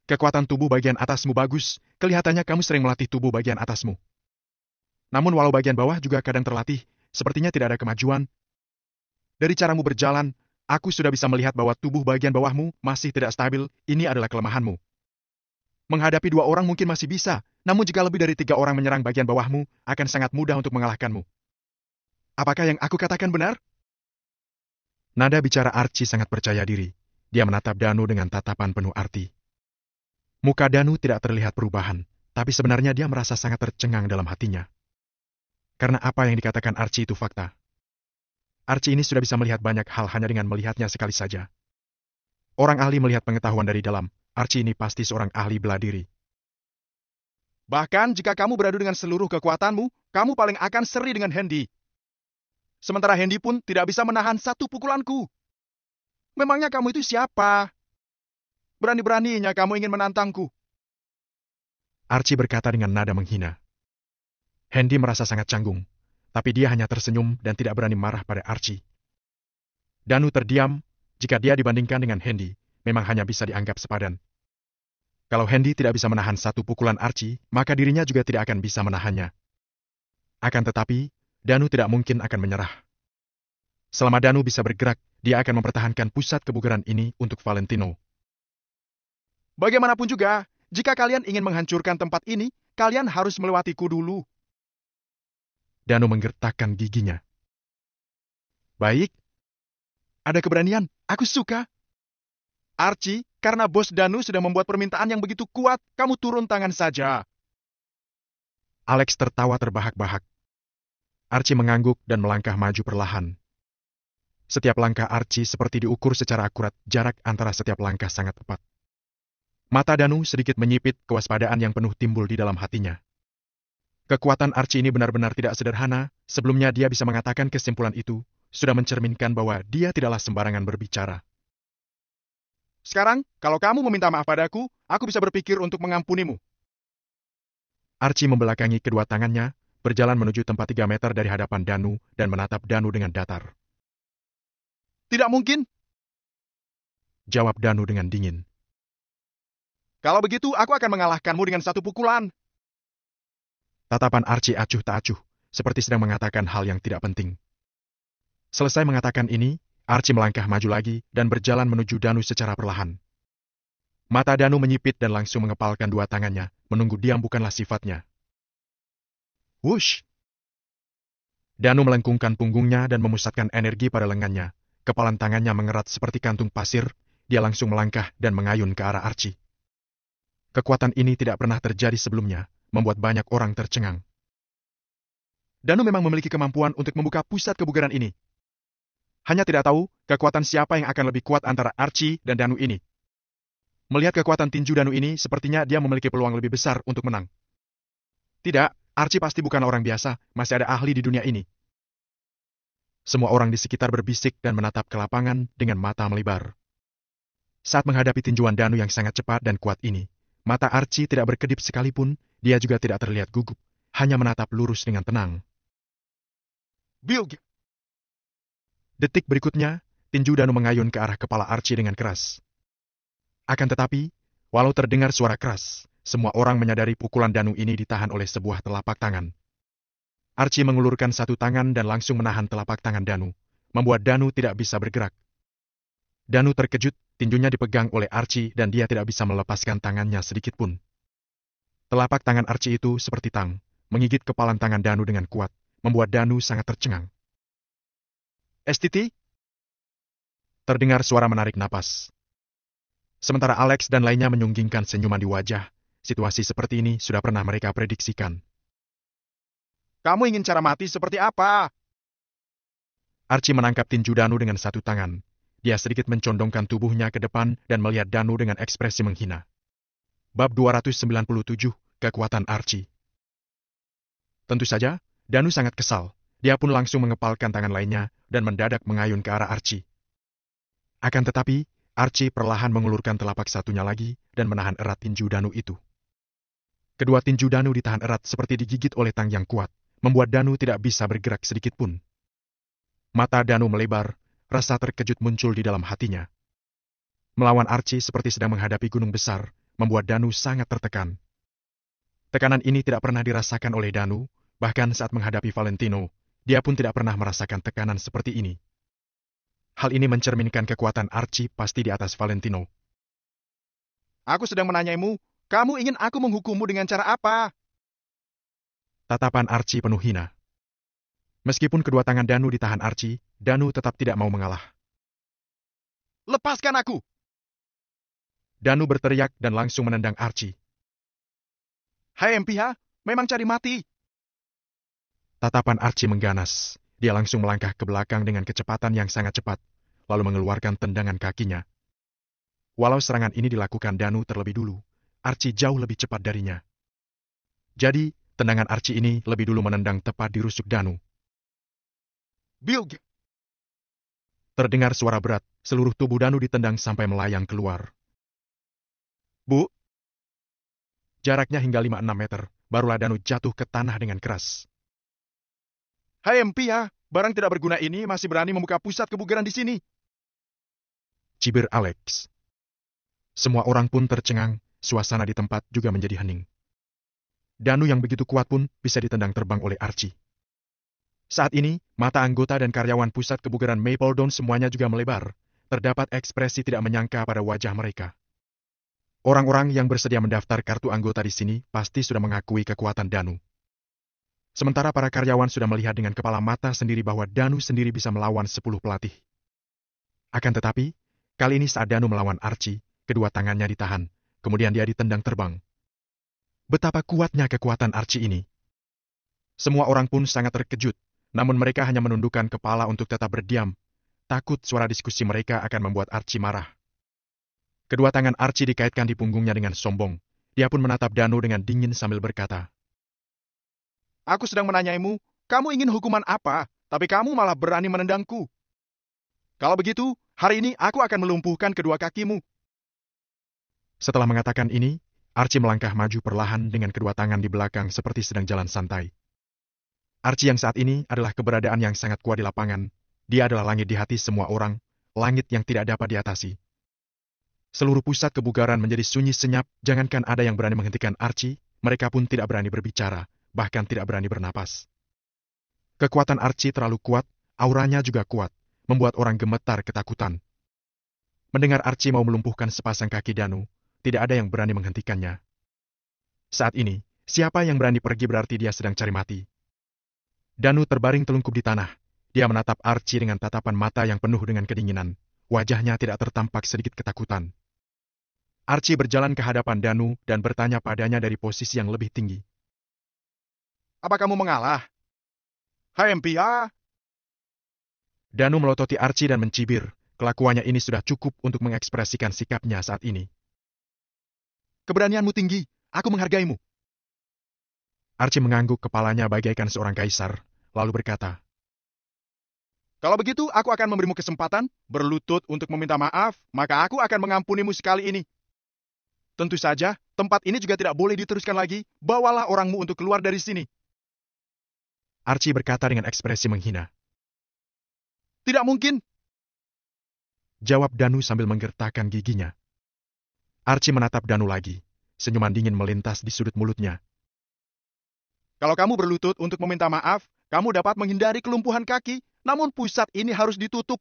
Kekuatan tubuh bagian atasmu bagus, kelihatannya kamu sering melatih tubuh bagian atasmu. Namun walau bagian bawah juga kadang terlatih, sepertinya tidak ada kemajuan. Dari caramu berjalan, aku sudah bisa melihat bahwa tubuh bagian bawahmu masih tidak stabil, ini adalah kelemahanmu. Menghadapi dua orang mungkin masih bisa, namun jika lebih dari 3 orang menyerang bagian bawahmu, akan sangat mudah untuk mengalahkanmu. Apakah yang aku katakan benar? Nada bicara Archie sangat percaya diri. Dia menatap Danu dengan tatapan penuh arti. Muka Danu tidak terlihat perubahan, tapi sebenarnya dia merasa sangat tercengang dalam hatinya. Karena apa yang dikatakan Archie itu fakta. Archie ini sudah bisa melihat banyak hal hanya dengan melihatnya sekali saja. Orang ahli melihat pengetahuan dari dalam, Archie ini pasti seorang ahli bela diri. Bahkan jika kamu beradu dengan seluruh kekuatanmu, kamu paling akan seri dengan Hendy. Sementara Hendy pun tidak bisa menahan satu pukulanku. Memangnya kamu itu siapa? Berani-beraninya kamu ingin menantangku. Archie berkata dengan nada menghina. Hendy merasa sangat canggung, tapi dia hanya tersenyum dan tidak berani marah pada Archie. Danu terdiam, jika dia dibandingkan dengan Hendy, memang hanya bisa dianggap sepadan. Kalau Hendy tidak bisa menahan satu pukulan Archie, maka dirinya juga tidak akan bisa menahannya. Akan tetapi, Danu tidak mungkin akan menyerah. Selama Danu bisa bergerak, dia akan mempertahankan pusat kebugaran ini untuk Valentino. Bagaimanapun juga, jika kalian ingin menghancurkan tempat ini, kalian harus melewatiku dulu. Danu menggertakkan giginya. Baik. Ada keberanian, aku suka. Archie, karena bos Danu sudah membuat permintaan yang begitu kuat, kamu turun tangan saja. Alex tertawa terbahak-bahak. Archie mengangguk dan melangkah maju perlahan. Setiap langkah Archie seperti diukur secara akurat, jarak antara setiap langkah sangat tepat. Mata Danu sedikit menyipit, kewaspadaan yang penuh timbul di dalam hatinya. Kekuatan Archie ini benar-benar tidak sederhana, sebelumnya dia bisa mengatakan kesimpulan itu, sudah mencerminkan bahwa dia tidaklah sembarangan berbicara. Sekarang, kalau kamu meminta maaf padaku, aku bisa berpikir untuk mengampunimu. Archie membelakangi kedua tangannya, berjalan menuju tempat 3 meter dari hadapan Danu dan menatap Danu dengan datar. Tidak mungkin, jawab Danu dengan dingin. Kalau begitu, aku akan mengalahkanmu dengan satu pukulan. Tatapan Archie acuh tak acuh, seperti sedang mengatakan hal yang tidak penting. Selesai mengatakan ini, Archie melangkah maju lagi dan berjalan menuju Danu secara perlahan. Mata Danu menyipit dan langsung mengepalkan dua tangannya, menunggu diam bukanlah sifatnya. Wush! Danu melengkungkan punggungnya dan memusatkan energi pada lengannya. Kepalan tangannya mengerat seperti kantung pasir, dia langsung melangkah dan mengayun ke arah Archie. Kekuatan ini tidak pernah terjadi sebelumnya, membuat banyak orang tercengang. Danu memang memiliki kemampuan untuk membuka pusat kebugaran ini. Hanya tidak tahu kekuatan siapa yang akan lebih kuat antara Archie dan Danu ini. Melihat kekuatan tinju Danu ini, sepertinya dia memiliki peluang lebih besar untuk menang. Tidak, Archie pasti bukan orang biasa, masih ada ahli di dunia ini. Semua orang di sekitar berbisik dan menatap ke lapangan dengan mata melebar. Saat menghadapi tinjuan Danu yang sangat cepat dan kuat ini, mata Archie tidak berkedip sekalipun, dia juga tidak terlihat gugup, hanya menatap lurus dengan tenang. Bilg! Detik berikutnya, tinju Danu mengayun ke arah kepala Archie dengan keras. Akan tetapi, walau terdengar suara keras, semua orang menyadari pukulan Danu ini ditahan oleh sebuah telapak tangan. Archie mengulurkan satu tangan dan langsung menahan telapak tangan Danu, membuat Danu tidak bisa bergerak. Danu terkejut, tinjunya dipegang oleh Archie dan dia tidak bisa melepaskan tangannya sedikitpun. Telapak tangan Archie itu seperti tang, menggigit kepalan tangan Danu dengan kuat, membuat Danu sangat tercengang. STT? Terdengar suara menarik napas. Sementara Alex dan lainnya menyunggingkan senyuman di wajah, situasi seperti ini sudah pernah mereka prediksikan. Kamu ingin cara mati seperti apa? Archie menangkap tinju Danu dengan satu tangan. Dia sedikit mencondongkan tubuhnya ke depan dan melihat Danu dengan ekspresi menghina. Bab 297, Kekuatan Archie. Tentu saja, Danu sangat kesal. Dia pun langsung mengepalkan tangan lainnya dan mendadak mengayun ke arah Archie. Akan tetapi, Archie perlahan mengulurkan telapak satunya lagi dan menahan erat tinju Danu itu. Kedua tinju Danu ditahan erat seperti digigit oleh tang yang kuat, membuat Danu tidak bisa bergerak sedikitpun. Mata Danu melebar, rasa terkejut muncul di dalam hatinya. Melawan Archie seperti sedang menghadapi gunung besar, membuat Danu sangat tertekan. Tekanan ini tidak pernah dirasakan oleh Danu, bahkan saat menghadapi Valentino, dia pun tidak pernah merasakan tekanan seperti ini. Hal ini mencerminkan kekuatan Archie pasti di atas Valentino. Aku sedang menanyaimu, kamu ingin aku menghukummu dengan cara apa? Tatapan Archie penuh hina. Meskipun kedua tangan Danu ditahan Archie, Danu tetap tidak mau mengalah. Lepaskan aku! Danu berteriak dan langsung menendang Archie. Hai MPH, memang cari mati! Tatapan Archie mengganas. Dia langsung melangkah ke belakang dengan kecepatan yang sangat cepat, lalu mengeluarkan tendangan kakinya. Walau serangan ini dilakukan Danu terlebih dulu, Archie jauh lebih cepat darinya. Jadi, tendangan Archie ini lebih dulu menendang tepat di rusuk Danu. Bilg! Terdengar suara berat, seluruh tubuh Danu ditendang sampai melayang keluar. Bu! Jaraknya hingga 5-6 meter, barulah Danu jatuh ke tanah dengan keras. Hai MPH, barang tidak berguna ini masih berani membuka pusat kebugaran di sini. Cibir Alex. Semua orang pun tercengang, suasana di tempat juga menjadi hening. Danu yang begitu kuat pun bisa ditendang terbang oleh Archie. Saat ini, mata anggota dan karyawan pusat kebugaran Mapledon semuanya juga melebar. Terdapat ekspresi tidak menyangka pada wajah mereka. Orang-orang yang bersedia mendaftar kartu anggota di sini pasti sudah mengakui kekuatan Danu. Sementara para karyawan sudah melihat dengan kepala mata sendiri bahwa Danu sendiri bisa melawan 10 pelatih. Akan tetapi, kali ini saat Danu melawan Archie, kedua tangannya ditahan, kemudian dia ditendang terbang. Betapa kuatnya kekuatan Archie ini. Semua orang pun sangat terkejut. Namun mereka hanya menundukkan kepala untuk tetap berdiam. Takut suara diskusi mereka akan membuat Archie marah. Kedua tangan Archie dikaitkan di punggungnya dengan sombong. Dia pun menatap Danu dengan dingin sambil berkata, Aku sedang menanyaimu, kamu ingin hukuman apa, tapi kamu malah berani menendangku. Kalau begitu, hari ini aku akan melumpuhkan kedua kakimu. Setelah mengatakan ini, Archie melangkah maju perlahan dengan kedua tangan di belakang seperti sedang jalan santai. Archie yang saat ini adalah keberadaan yang sangat kuat di lapangan. Dia adalah langit di hati semua orang, langit yang tidak dapat diatasi. Seluruh pusat kebugaran menjadi sunyi senyap, jangankan ada yang berani menghentikan Archie, mereka pun tidak berani berbicara, bahkan tidak berani bernapas. Kekuatan Archie terlalu kuat, auranya juga kuat, membuat orang gemetar ketakutan. Mendengar Archie mau melumpuhkan sepasang kaki Danu, tidak ada yang berani menghentikannya. Saat ini, siapa yang berani pergi berarti dia sedang cari mati. Danu terbaring telungkup di tanah. Dia menatap Archie dengan tatapan mata yang penuh dengan kedinginan. Wajahnya tidak tertampak sedikit ketakutan. Archie berjalan ke hadapan Danu dan bertanya padanya dari posisi yang lebih tinggi. Apa kamu mengalah? Hai Empia. Danu melototi Archie dan mencibir. Kelakuannya ini sudah cukup untuk mengekspresikan sikapnya saat ini. Keberanianmu tinggi, aku menghargaimu. Archie mengangguk kepalanya bagaikan seorang kaisar, lalu berkata, kalau begitu, aku akan memberimu kesempatan berlutut untuk meminta maaf, maka aku akan mengampunimu sekali ini. Tentu saja, tempat ini juga tidak boleh diteruskan lagi, bawalah orangmu untuk keluar dari sini. Archie berkata dengan ekspresi menghina. Tidak mungkin, jawab Danu sambil menggertakkan giginya. Archie menatap Danu lagi. Senyuman dingin melintas di sudut mulutnya. Kalau kamu berlutut untuk meminta maaf, kamu dapat menghindari kelumpuhan kaki, namun pusat ini harus ditutup.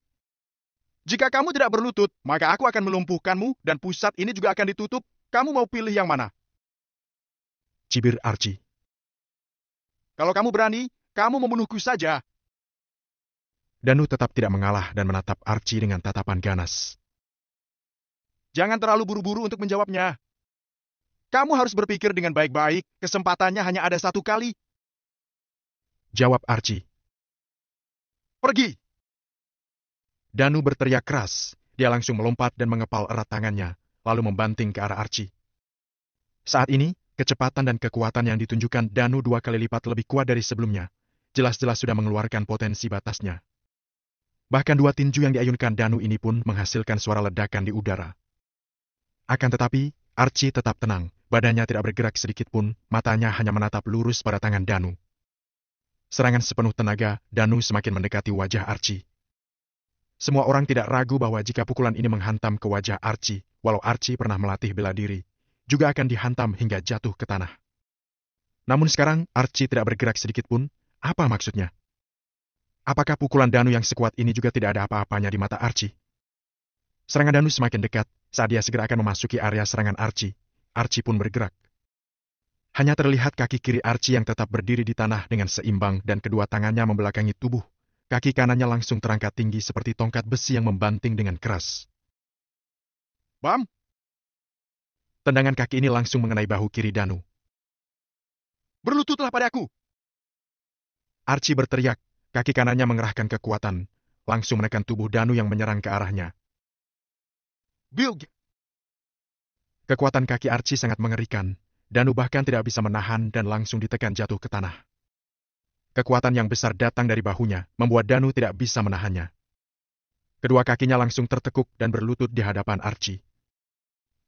Jika kamu tidak berlutut, maka aku akan melumpuhkanmu dan pusat ini juga akan ditutup. Kamu mau pilih yang mana? Cibir Archie. Kalau kamu berani, kamu membunuhku saja. Danu tetap tidak mengalah dan menatap Archie dengan tatapan ganas. Jangan terlalu buru-buru untuk menjawabnya. Kamu harus berpikir dengan baik-baik, kesempatannya hanya ada satu kali. Jawab Archie. Pergi! Danu berteriak keras. Dia langsung melompat dan mengepal erat tangannya, lalu membanting ke arah Archie. Saat ini, kecepatan dan kekuatan yang ditunjukkan Danu 2 kali lipat lebih kuat dari sebelumnya. Jelas-jelas sudah mengeluarkan potensi batasnya. Bahkan 2 tinju yang diayunkan Danu ini pun menghasilkan suara ledakan di udara. Akan tetapi, Archie tetap tenang. Badannya tidak bergerak sedikit pun, matanya hanya menatap lurus pada tangan Danu. Serangan sepenuh tenaga, Danu semakin mendekati wajah Archie. Semua orang tidak ragu bahwa jika pukulan ini menghantam ke wajah Archie, walau Archie pernah melatih bela diri, juga akan dihantam hingga jatuh ke tanah. Namun sekarang, Archie tidak bergerak sedikit pun. Apa maksudnya? Apakah pukulan Danu yang sekuat ini juga tidak ada apa-apanya di mata Archie? Serangan Danu semakin dekat, saat dia segera akan memasuki area serangan Archie. Archie pun bergerak. Hanya terlihat kaki kiri Archie yang tetap berdiri di tanah dengan seimbang dan kedua tangannya membelakangi tubuh. Kaki kanannya langsung terangkat tinggi seperti tongkat besi yang membanting dengan keras. Bam! Tendangan kaki ini langsung mengenai bahu kiri Danu. Berlututlah padaku! Archie berteriak, kaki kanannya mengerahkan kekuatan, langsung menekan tubuh Danu yang menyerang ke arahnya. Bilg! Kekuatan kaki Archie sangat mengerikan. Danu bahkan tidak bisa menahan dan langsung ditekan jatuh ke tanah. Kekuatan yang besar datang dari bahunya, membuat Danu tidak bisa menahannya. Kedua kakinya langsung tertekuk dan berlutut di hadapan Archie.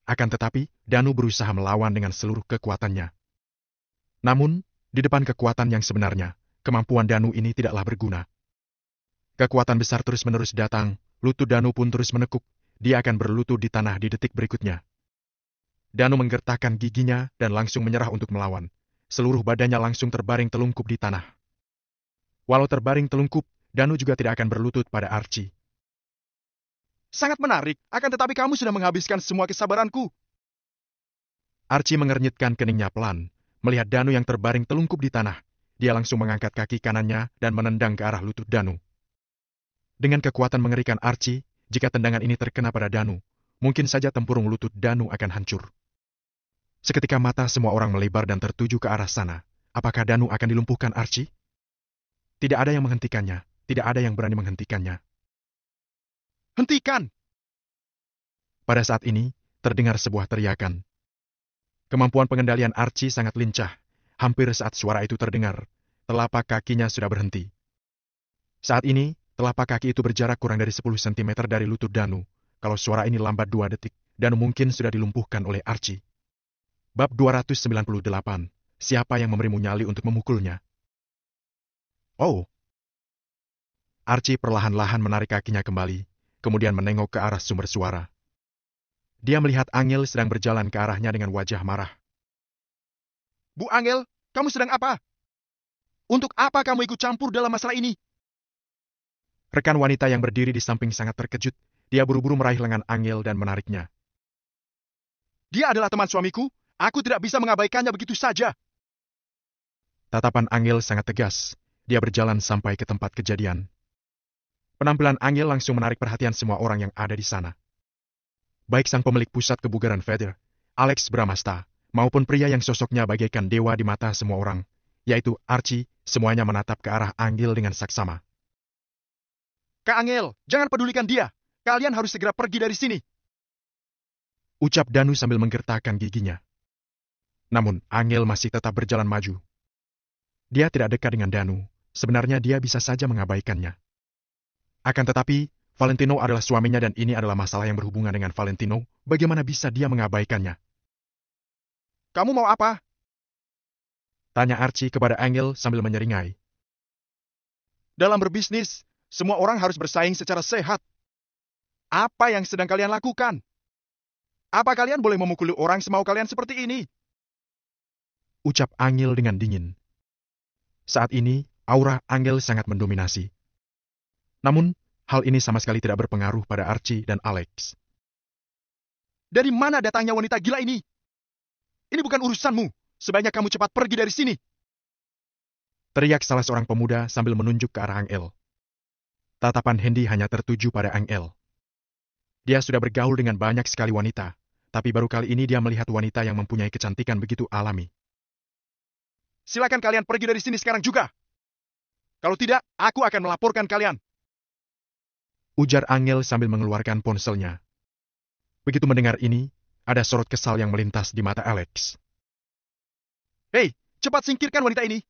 Akan tetapi, Danu berusaha melawan dengan seluruh kekuatannya. Namun, di depan kekuatan yang sebenarnya, kemampuan Danu ini tidaklah berguna. Kekuatan besar terus-menerus datang, lutut Danu pun terus menekuk, dia akan berlutut di tanah di detik berikutnya. Danu menggertakkan giginya dan langsung menyerah untuk melawan. Seluruh badannya langsung terbaring telungkup di tanah. Walau terbaring telungkup, Danu juga tidak akan berlutut pada Archie. Sangat menarik, akan tetapi kamu sudah menghabiskan semua kesabaranku. Archie mengernyitkan keningnya pelan. Melihat Danu yang terbaring telungkup di tanah, dia langsung mengangkat kaki kanannya dan menendang ke arah lutut Danu. Dengan kekuatan mengerikan Archie, jika tendangan ini terkena pada Danu, mungkin saja tempurung lutut Danu akan hancur. Seketika mata semua orang melebar dan tertuju ke arah sana. Apakah Danu akan dilumpuhkan Archie? Tidak ada yang menghentikannya. Tidak ada yang berani menghentikannya. Hentikan! Pada saat ini, terdengar sebuah teriakan. Kemampuan pengendalian Archie sangat lincah. Hampir saat suara itu terdengar, telapak kakinya sudah berhenti. Saat ini, telapak kaki itu berjarak kurang dari 10 cm dari lutut Danu. Kalau suara ini lambat 2 detik, Danu mungkin sudah dilumpuhkan oleh Archie. Bab 298. Siapa yang memberimu nyali untuk memukulnya? Oh. Archie perlahan-lahan menarik kakinya kembali, kemudian menengok ke arah sumber suara. Dia melihat Angel sedang berjalan ke arahnya dengan wajah marah. Bu Angel, kamu sedang apa? Untuk apa kamu ikut campur dalam masalah ini? Rekan wanita yang berdiri di samping sangat terkejut. Dia buru-buru meraih lengan Angel dan menariknya. Dia adalah teman suamiku. Aku tidak bisa mengabaikannya begitu saja. Tatapan Angel sangat tegas. Dia berjalan sampai ke tempat kejadian. Penampilan Angel langsung menarik perhatian semua orang yang ada di sana. Baik sang pemilik pusat kebugaran Feather, Alex Bramasta, maupun pria yang sosoknya bagaikan dewa di mata semua orang, yaitu Archie, semuanya menatap ke arah Angel dengan saksama. Kak Angel, jangan pedulikan dia. Kalian harus segera pergi dari sini. Ucap Danu sambil menggertakkan giginya. Namun, Angel masih tetap berjalan maju. Dia tidak dekat dengan Danu. Sebenarnya dia bisa saja mengabaikannya. Akan tetapi, Valentino adalah suaminya dan ini adalah masalah yang berhubungan dengan Valentino. Bagaimana bisa dia mengabaikannya? Kamu mau apa? Tanya Archie kepada Angel sambil menyeringai. Dalam berbisnis, semua orang harus bersaing secara sehat. Apa yang sedang kalian lakukan? Apa kalian boleh memukuli orang semau kalian seperti ini? Ucap Angel dengan dingin. Saat ini, aura Angel sangat mendominasi. Namun, hal ini sama sekali tidak berpengaruh pada Archie dan Alex. Dari mana datangnya wanita gila ini? Ini bukan urusanmu. Sebaiknya kamu cepat pergi dari sini. Teriak salah seorang pemuda sambil menunjuk ke arah Angel. Tatapan Hendy hanya tertuju pada Angel. Dia sudah bergaul dengan banyak sekali wanita, tapi baru kali ini dia melihat wanita yang mempunyai kecantikan begitu alami. Silakan kalian pergi dari sini sekarang juga. Kalau tidak, aku akan melaporkan kalian. Ujar Angel sambil mengeluarkan ponselnya. Begitu mendengar ini, ada sorot kesal yang melintas di mata Alex. Hei, cepat singkirkan wanita ini.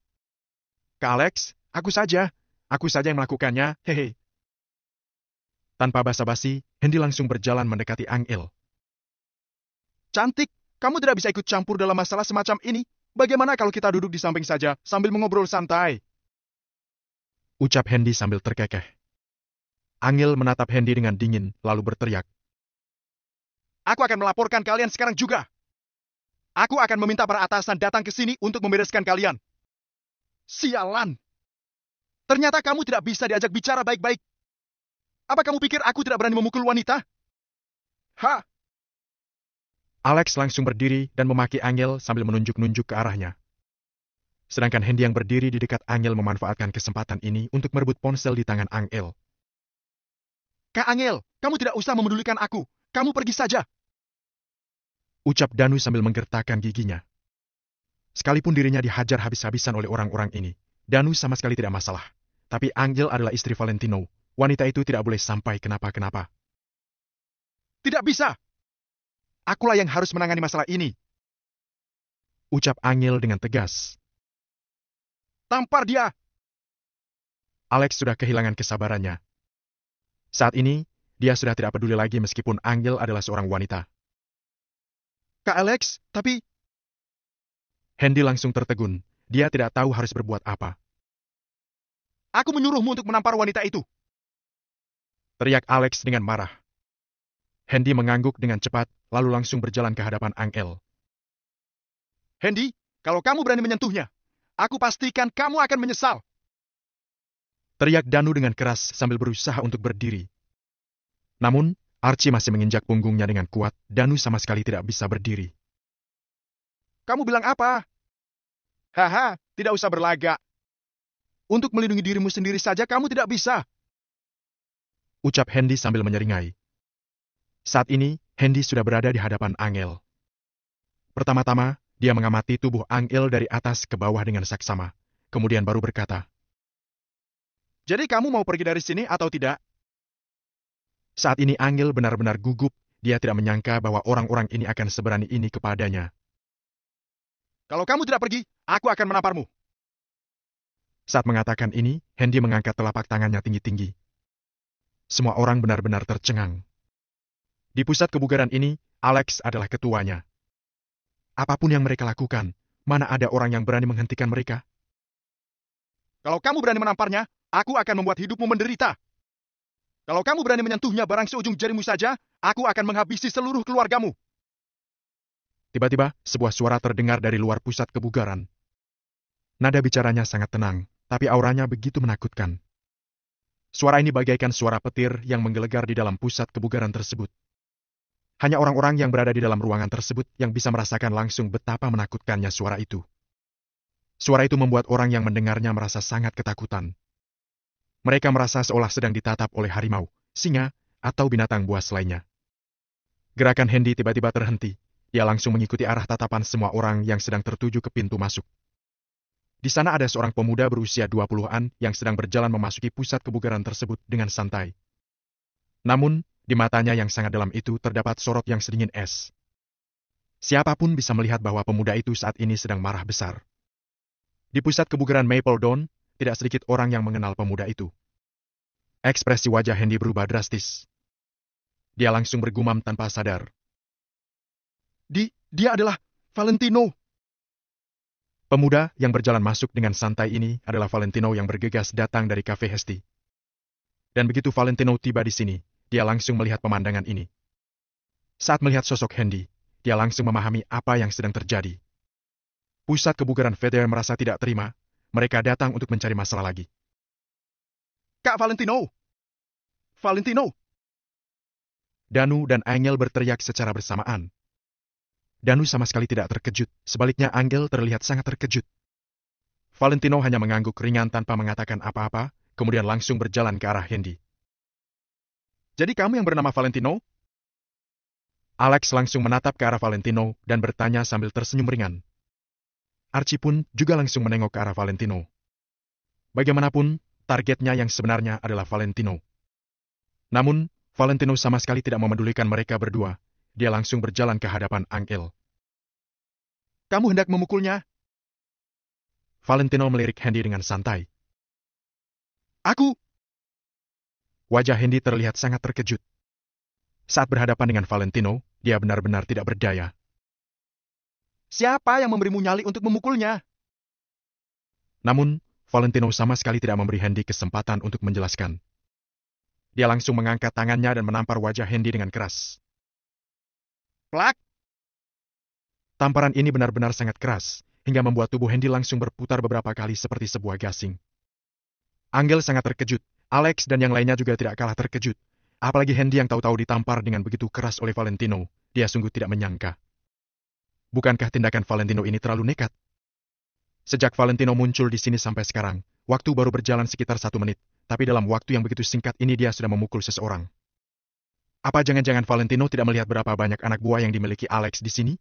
Kak Alex, aku saja yang melakukannya, hehe. Tanpa basa-basi, Hendy langsung berjalan mendekati Angel. Cantik, kamu tidak bisa ikut campur dalam masalah semacam ini. Bagaimana kalau kita duduk di samping saja sambil mengobrol santai? Ucap Hendy sambil terkekeh. Angel menatap Hendy dengan dingin, lalu berteriak. Aku akan melaporkan kalian sekarang juga. Aku akan meminta para atasan datang ke sini untuk membereskan kalian. Sialan! Ternyata kamu tidak bisa diajak bicara baik-baik. Apa kamu pikir aku tidak berani memukul wanita? Ha! Alex langsung berdiri dan memaki Angel sambil menunjuk-nunjuk ke arahnya. Sedangkan Hendy yang berdiri di dekat Angel memanfaatkan kesempatan ini untuk merebut ponsel di tangan Angel. Kak Angel, kamu tidak usah memedulikan aku. Kamu pergi saja. Ucap Danu sambil menggertakkan giginya. Sekalipun dirinya dihajar habis-habisan oleh orang-orang ini, Danu sama sekali tidak masalah. Tapi Angel adalah istri Valentino. Wanita itu tidak boleh sampai kenapa-kenapa. Tidak bisa! Akulah yang harus menangani masalah ini. Ucap Angel dengan tegas. Tampar dia! Alex sudah kehilangan kesabarannya. Saat ini, dia sudah tidak peduli lagi meskipun Angel adalah seorang wanita. Kak Alex, tapi... Hendy langsung tertegun. Dia tidak tahu harus berbuat apa. Aku menyuruhmu untuk menampar wanita itu. Teriak Alex dengan marah. Hendy mengangguk dengan cepat, lalu langsung berjalan ke hadapan Angel. Hendy, kalau kamu berani menyentuhnya, aku pastikan kamu akan menyesal. Teriak Danu dengan keras sambil berusaha untuk berdiri. Namun, Archie masih menginjak punggungnya dengan kuat. Danu sama sekali tidak bisa berdiri. Kamu bilang apa? Haha, tidak usah berlagak. Untuk melindungi dirimu sendiri saja kamu tidak bisa. Ucap Hendy sambil menyeringai. Saat ini, Hendy sudah berada di hadapan Angel. Pertama-tama, dia mengamati tubuh Angel dari atas ke bawah dengan saksama. Kemudian baru berkata, jadi kamu mau pergi dari sini atau tidak? Saat ini Angel benar-benar gugup. Dia tidak menyangka bahwa orang-orang ini akan seberani ini kepadanya. Kalau kamu tidak pergi, aku akan menamparmu. Saat mengatakan ini, Hendy mengangkat telapak tangannya tinggi-tinggi. Semua orang benar-benar tercengang. Di pusat kebugaran ini, Alex adalah ketuanya. Apapun yang mereka lakukan, mana ada orang yang berani menghentikan mereka? Kalau kamu berani menamparnya, aku akan membuat hidupmu menderita. Kalau kamu berani menyentuhnya barang seujung jarimu saja, aku akan menghabisi seluruh keluargamu. Tiba-tiba, sebuah suara terdengar dari luar pusat kebugaran. Nada bicaranya sangat tenang, tapi auranya begitu menakutkan. Suara ini bagaikan suara petir yang menggelegar di dalam pusat kebugaran tersebut. Hanya orang-orang yang berada di dalam ruangan tersebut yang bisa merasakan langsung betapa menakutkannya suara itu. Suara itu membuat orang yang mendengarnya merasa sangat ketakutan. Mereka merasa seolah sedang ditatap oleh harimau, singa, atau binatang buas lainnya. Gerakan Hendy tiba-tiba terhenti. Dia langsung mengikuti arah tatapan semua orang yang sedang tertuju ke pintu masuk. Di sana ada seorang pemuda berusia 20-an yang sedang berjalan memasuki pusat kebugaran tersebut dengan santai. Namun, di matanya yang sangat dalam itu terdapat sorot yang sedingin es. Siapapun bisa melihat bahwa pemuda itu saat ini sedang marah besar. Di pusat kebugaran Maple Dawn, tidak sedikit orang yang mengenal pemuda itu. Ekspresi wajah Hendy berubah drastis. Dia langsung bergumam tanpa sadar. Dia adalah Valentino. Pemuda yang berjalan masuk dengan santai ini adalah Valentino yang bergegas datang dari Cafe Hesti. Dan begitu Valentino tiba di sini, dia langsung melihat pemandangan ini. Saat melihat sosok Hendy, dia langsung memahami apa yang sedang terjadi. Pusat kebugaran Feder merasa tidak terima, mereka datang untuk mencari masalah lagi. Kak Valentino! Valentino! Danu dan Angel berteriak secara bersamaan. Danu sama sekali tidak terkejut, sebaliknya Angel terlihat sangat terkejut. Valentino hanya mengangguk ringan tanpa mengatakan apa-apa, kemudian langsung berjalan ke arah Hendy. Jadi kamu yang bernama Valentino? Alex langsung menatap ke arah Valentino dan bertanya sambil tersenyum ringan. Archie pun juga langsung menengok ke arah Valentino. Bagaimanapun, targetnya yang sebenarnya adalah Valentino. Namun, Valentino sama sekali tidak memedulikan mereka berdua. Dia langsung berjalan ke hadapan Angel. Kamu hendak memukulnya? Valentino melirik Hendy dengan santai. Aku! Wajah Hendy terlihat sangat terkejut. Saat berhadapan dengan Valentino, dia benar-benar tidak berdaya. Siapa yang memberimu nyali untuk memukulnya? Namun, Valentino sama sekali tidak memberi Hendy kesempatan untuk menjelaskan. Dia langsung mengangkat tangannya dan menampar wajah Hendy dengan keras. Plak! Tamparan ini benar-benar sangat keras, hingga membuat tubuh Hendy langsung berputar beberapa kali seperti sebuah gasing. Angel sangat terkejut, Alex dan yang lainnya juga tidak kalah terkejut. Apalagi Hendy yang tahu-tahu ditampar dengan begitu keras oleh Valentino, dia sungguh tidak menyangka. Bukankah tindakan Valentino ini terlalu nekat? Sejak Valentino muncul di sini sampai sekarang, waktu baru berjalan sekitar 1 menit, tapi dalam waktu yang begitu singkat ini dia sudah memukul seseorang. Apa jangan-jangan Valentino tidak melihat berapa banyak anak buah yang dimiliki Alex di sini?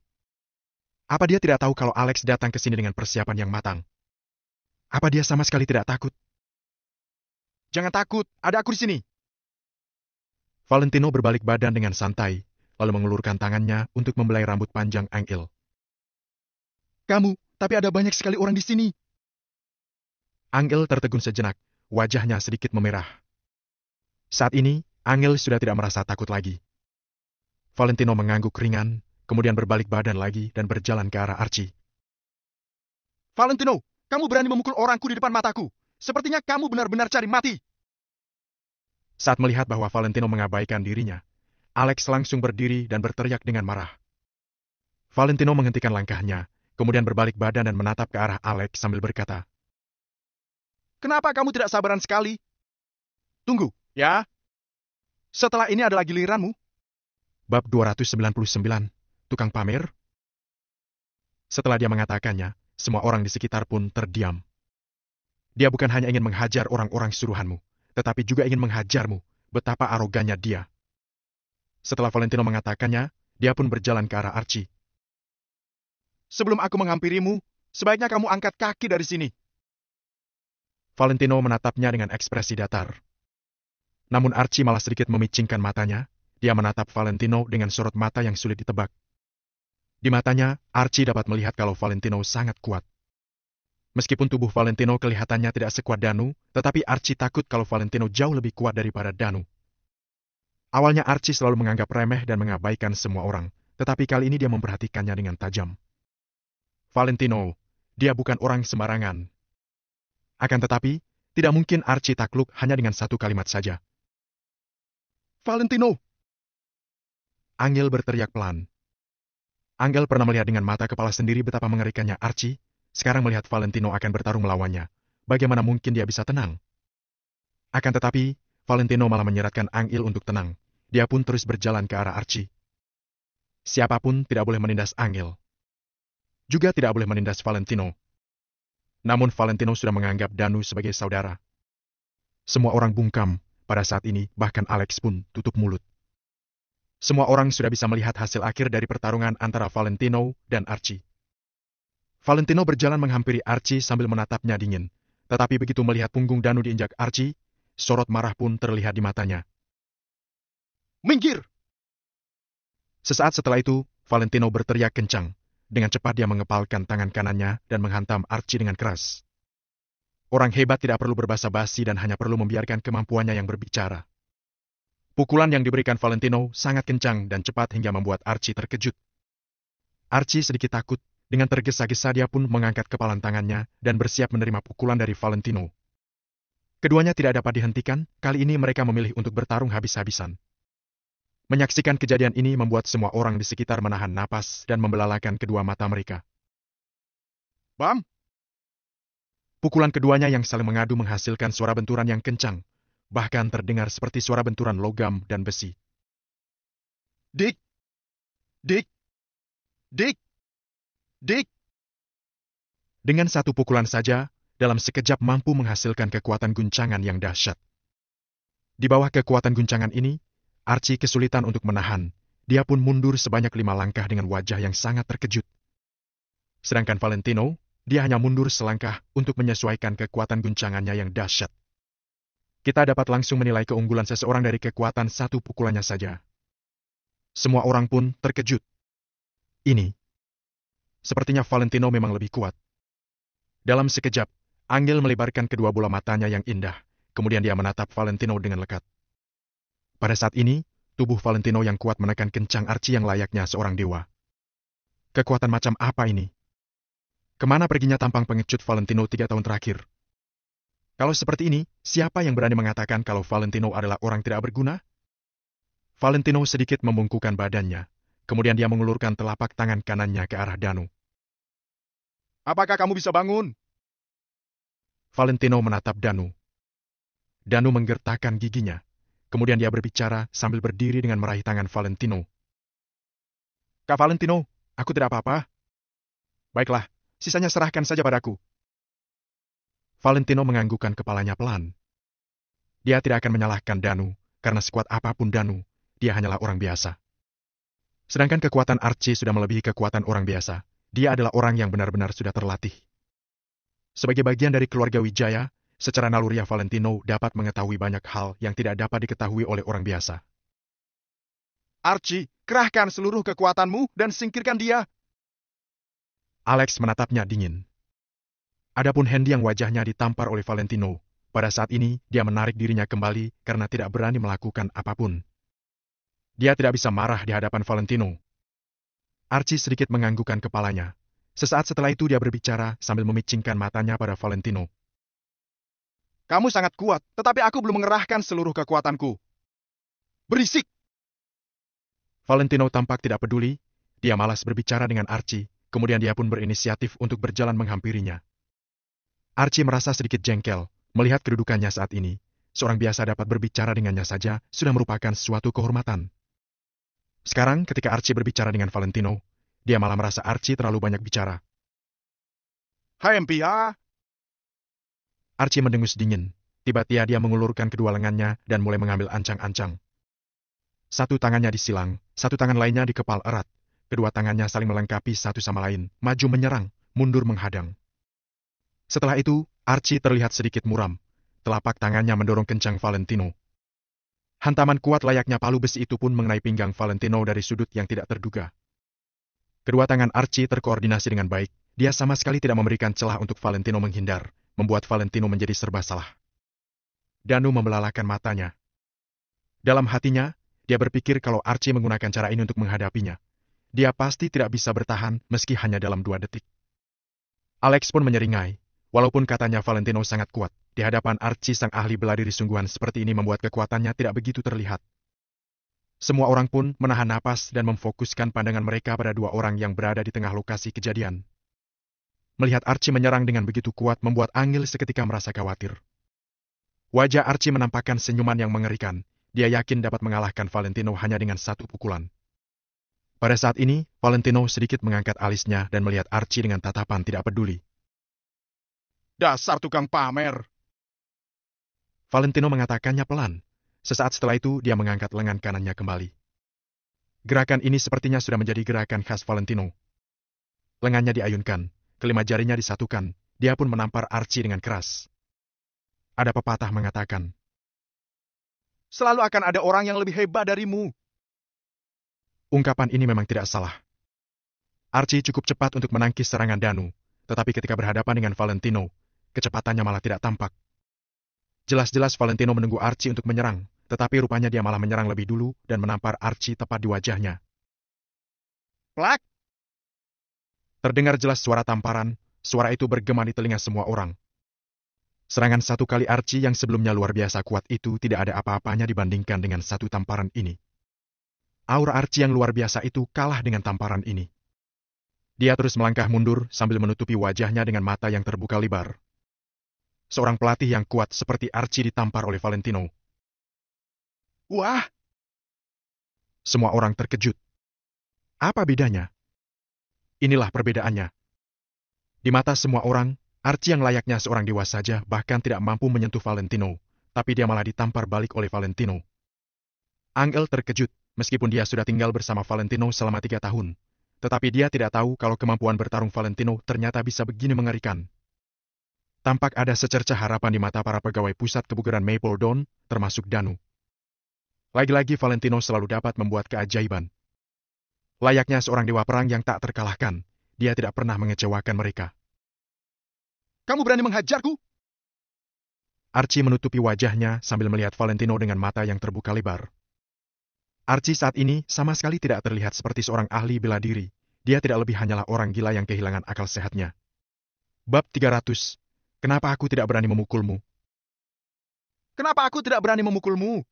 Apa dia tidak tahu kalau Alex datang ke sini dengan persiapan yang matang? Apa dia sama sekali tidak takut? Jangan takut, ada aku di sini. Valentino berbalik badan dengan santai, lalu mengulurkan tangannya untuk membelai rambut panjang Angel. Kamu, tapi ada banyak sekali orang di sini. Angel tertegun sejenak, wajahnya sedikit memerah. Saat ini, Angel sudah tidak merasa takut lagi. Valentino mengangguk ringan, kemudian berbalik badan lagi dan berjalan ke arah Archie. Valentino, kamu berani memukul orangku di depan mataku. Sepertinya kamu benar-benar cari mati. Saat melihat bahwa Valentino mengabaikan dirinya, Alex langsung berdiri dan berteriak dengan marah. Valentino menghentikan langkahnya, kemudian berbalik badan dan menatap ke arah Alex sambil berkata, Kenapa kamu tidak sabaran sekali? Tunggu, ya. Setelah ini adalah giliranmu. Bab 299, Tukang Pamer. Setelah dia mengatakannya, semua orang di sekitar pun terdiam. Dia bukan hanya ingin menghajar orang-orang suruhanmu, tetapi juga ingin menghajarmu, betapa arogannya dia. Setelah Valentino mengatakannya, dia pun berjalan ke arah Archie. Sebelum aku menghampirimu, sebaiknya kamu angkat kaki dari sini. Valentino menatapnya dengan ekspresi datar. Namun Archie malah sedikit memicingkan matanya, dia menatap Valentino dengan sorot mata yang sulit ditebak. Di matanya, Archie dapat melihat kalau Valentino sangat kuat. Meskipun tubuh Valentino kelihatannya tidak sekuat Danu, tetapi Archie takut kalau Valentino jauh lebih kuat daripada Danu. Awalnya Archie selalu menganggap remeh dan mengabaikan semua orang, tetapi kali ini dia memperhatikannya dengan tajam. Valentino, dia bukan orang sembarangan. Akan tetapi, tidak mungkin Archie takluk hanya dengan satu kalimat saja. Valentino! Angel berteriak pelan. Angel pernah melihat dengan mata kepala sendiri betapa mengerikannya Archie, sekarang melihat Valentino akan bertarung melawannya. Bagaimana mungkin dia bisa tenang? Akan tetapi, Valentino malah menyeratkan Angel untuk tenang. Dia pun terus berjalan ke arah Archie. Siapapun tidak boleh menindas Angel. Juga tidak boleh menindas Valentino. Namun Valentino sudah menganggap Danu sebagai saudara. Semua orang bungkam pada saat ini, bahkan Alex pun tutup mulut. Semua orang sudah bisa melihat hasil akhir dari pertarungan antara Valentino dan Archie. Valentino berjalan menghampiri Archie sambil menatapnya dingin. Tetapi begitu melihat punggung Danu diinjak Archie, sorot marah pun terlihat di matanya. Minggir! Sesaat setelah itu, Valentino berteriak kencang. Dengan cepat dia mengepalkan tangan kanannya dan menghantam Archie dengan keras. Orang hebat tidak perlu berbasa-basi dan hanya perlu membiarkan kemampuannya yang berbicara. Pukulan yang diberikan Valentino sangat kencang dan cepat hingga membuat Archie terkejut. Archie sedikit takut, dengan tergesa-gesa dia pun mengangkat kepalan tangannya dan bersiap menerima pukulan dari Valentino. Keduanya tidak dapat dihentikan, kali ini mereka memilih untuk bertarung habis-habisan. Menyaksikan kejadian ini membuat semua orang di sekitar menahan napas dan membelalakan kedua mata mereka. Bam! Pukulan keduanya yang saling mengadu menghasilkan suara benturan yang kencang, bahkan terdengar seperti suara benturan logam dan besi. Dik! Dik! Dik! Dik! Dengan satu pukulan saja, dalam sekejap mampu menghasilkan kekuatan guncangan yang dahsyat. Di bawah kekuatan guncangan ini, Archie kesulitan untuk menahan. Dia pun mundur sebanyak 5 langkah dengan wajah yang sangat terkejut. Sedangkan Valentino, dia hanya mundur selangkah untuk menyesuaikan kekuatan guncangannya yang dahsyat. Kita dapat langsung menilai keunggulan seseorang dari kekuatan satu pukulannya saja. Semua orang pun terkejut. Ini, sepertinya Valentino memang lebih kuat. Dalam sekejap, Angel melebarkan kedua bola matanya yang indah, kemudian dia menatap Valentino dengan lekat. Pada saat ini, tubuh Valentino yang kuat menekan kencang Archie yang layaknya seorang dewa. Kekuatan macam apa ini? Kemana perginya tampang pengecut Valentino 3 tahun terakhir? Kalau seperti ini, siapa yang berani mengatakan kalau Valentino adalah orang tidak berguna? Valentino sedikit membungkukkan badannya, kemudian dia mengulurkan telapak tangan kanannya ke arah Danu. Apakah kamu bisa bangun? Valentino menatap Danu. Danu menggertakkan giginya. Kemudian dia berbicara sambil berdiri dengan meraih tangan Valentino. Kak Valentino, aku tidak apa-apa. Baiklah, sisanya serahkan saja padaku. Valentino menganggukkan kepalanya pelan. Dia tidak akan menyalahkan Danu, karena sekuat apapun Danu, dia hanyalah orang biasa. Sedangkan kekuatan Archie sudah melebihi kekuatan orang biasa. Dia adalah orang yang benar-benar sudah terlatih. Sebagai bagian dari keluarga Wijaya, secara naluriah Valentino dapat mengetahui banyak hal yang tidak dapat diketahui oleh orang biasa. Archie, kerahkan seluruh kekuatanmu dan singkirkan dia. Alex menatapnya dingin. Adapun Hendy yang wajahnya ditampar oleh Valentino, pada saat ini dia menarik dirinya kembali karena tidak berani melakukan apapun. Dia tidak bisa marah di hadapan Valentino. Archie sedikit menganggukkan kepalanya. Sesaat setelah itu dia berbicara sambil memicingkan matanya pada Valentino. Kamu sangat kuat, tetapi aku belum mengerahkan seluruh kekuatanku. Berisik! Valentino tampak tidak peduli, dia malas berbicara dengan Archie, kemudian dia pun berinisiatif untuk berjalan menghampirinya. Archie merasa sedikit jengkel, melihat kedudukannya saat ini. Seorang biasa dapat berbicara dengannya saja, sudah merupakan suatu kehormatan. Sekarang ketika Archie berbicara dengan Valentino, dia malah merasa Archie terlalu banyak bicara. Hai Empia! Archie mendengus dingin. Tiba-tiba dia mengulurkan kedua lengannya dan mulai mengambil ancang-ancang. Satu tangannya disilang, satu tangan lainnya dikepal erat. Kedua tangannya saling melengkapi satu sama lain, maju menyerang, mundur menghadang. Setelah itu, Archie terlihat sedikit muram. Telapak tangannya mendorong kencang Valentino. Hantaman kuat layaknya palu besi itu pun mengenai pinggang Valentino dari sudut yang tidak terduga. Kedua tangan Archie terkoordinasi dengan baik. Dia sama sekali tidak memberikan celah untuk Valentino menghindar, membuat Valentino menjadi serba salah. Danu membelalakan matanya. Dalam hatinya, dia berpikir kalau Archie menggunakan cara ini untuk menghadapinya. Dia pasti tidak bisa bertahan meski hanya dalam 2 detik. Alex pun menyeringai. Walaupun katanya Valentino sangat kuat, di hadapan Archie sang ahli bela diri sungguhan seperti ini membuat kekuatannya tidak begitu terlihat. Semua orang pun menahan napas dan memfokuskan pandangan mereka pada 2 orang yang berada di tengah lokasi kejadian. Melihat Archie menyerang dengan begitu kuat membuat Angel seketika merasa khawatir. Wajah Archie menampakkan senyuman yang mengerikan. Dia yakin dapat mengalahkan Valentino hanya dengan 1 pukulan. Pada saat ini, Valentino sedikit mengangkat alisnya dan melihat Archie dengan tatapan tidak peduli. Dasar tukang pamer. Valentino mengatakannya pelan. Sesaat setelah itu, dia mengangkat lengan kanannya kembali. Gerakan ini sepertinya sudah menjadi gerakan khas Valentino. Lengannya diayunkan, kelima jarinya disatukan, dia pun menampar Archie dengan keras. Ada pepatah mengatakan, Selalu akan ada orang yang lebih hebat darimu. ungkapan ini memang tidak salah. Archie cukup cepat untuk menangkis serangan Danu, tetapi ketika berhadapan dengan Valentino, kecepatannya malah tidak tampak. Jelas-jelas Valentino menunggu Archie untuk menyerang, tetapi rupanya dia malah menyerang lebih dulu dan menampar Archie tepat di wajahnya. Plak! Terdengar jelas suara tamparan, suara itu bergema di telinga semua orang. Serangan satu kali Archie yang sebelumnya luar biasa kuat itu tidak ada apa-apanya dibandingkan dengan satu tamparan ini. Aura Archie yang luar biasa itu kalah dengan tamparan ini. Dia terus melangkah mundur sambil menutupi wajahnya dengan mata yang terbuka lebar. Seorang pelatih yang kuat seperti Archie ditampar oleh Valentino. Wah! Semua orang terkejut. Apa bedanya? Inilah perbedaannya. Di mata semua orang, Archie yang layaknya seorang dewasa saja bahkan tidak mampu menyentuh Valentino, tapi dia malah ditampar balik oleh Valentino. Angel terkejut, meskipun dia sudah tinggal bersama Valentino selama 3 tahun. Tetapi dia tidak tahu kalau kemampuan bertarung Valentino ternyata bisa begini mengerikan. Tampak ada secercah harapan di mata para pegawai pusat kebugaran Maple Dawn, termasuk Danu. Lagi-lagi Valentino selalu dapat membuat keajaiban. Layaknya seorang dewa perang yang tak terkalahkan, dia tidak pernah mengecewakan mereka. Kamu berani menghajarku? Archie menutupi wajahnya sambil melihat Valentino dengan mata yang terbuka lebar. Archie saat ini sama sekali tidak terlihat seperti seorang ahli bela diri. Dia tidak lebih hanyalah orang gila yang kehilangan akal sehatnya. Bab 300. Kenapa aku tidak berani memukulmu? Kenapa aku tidak berani memukulmu?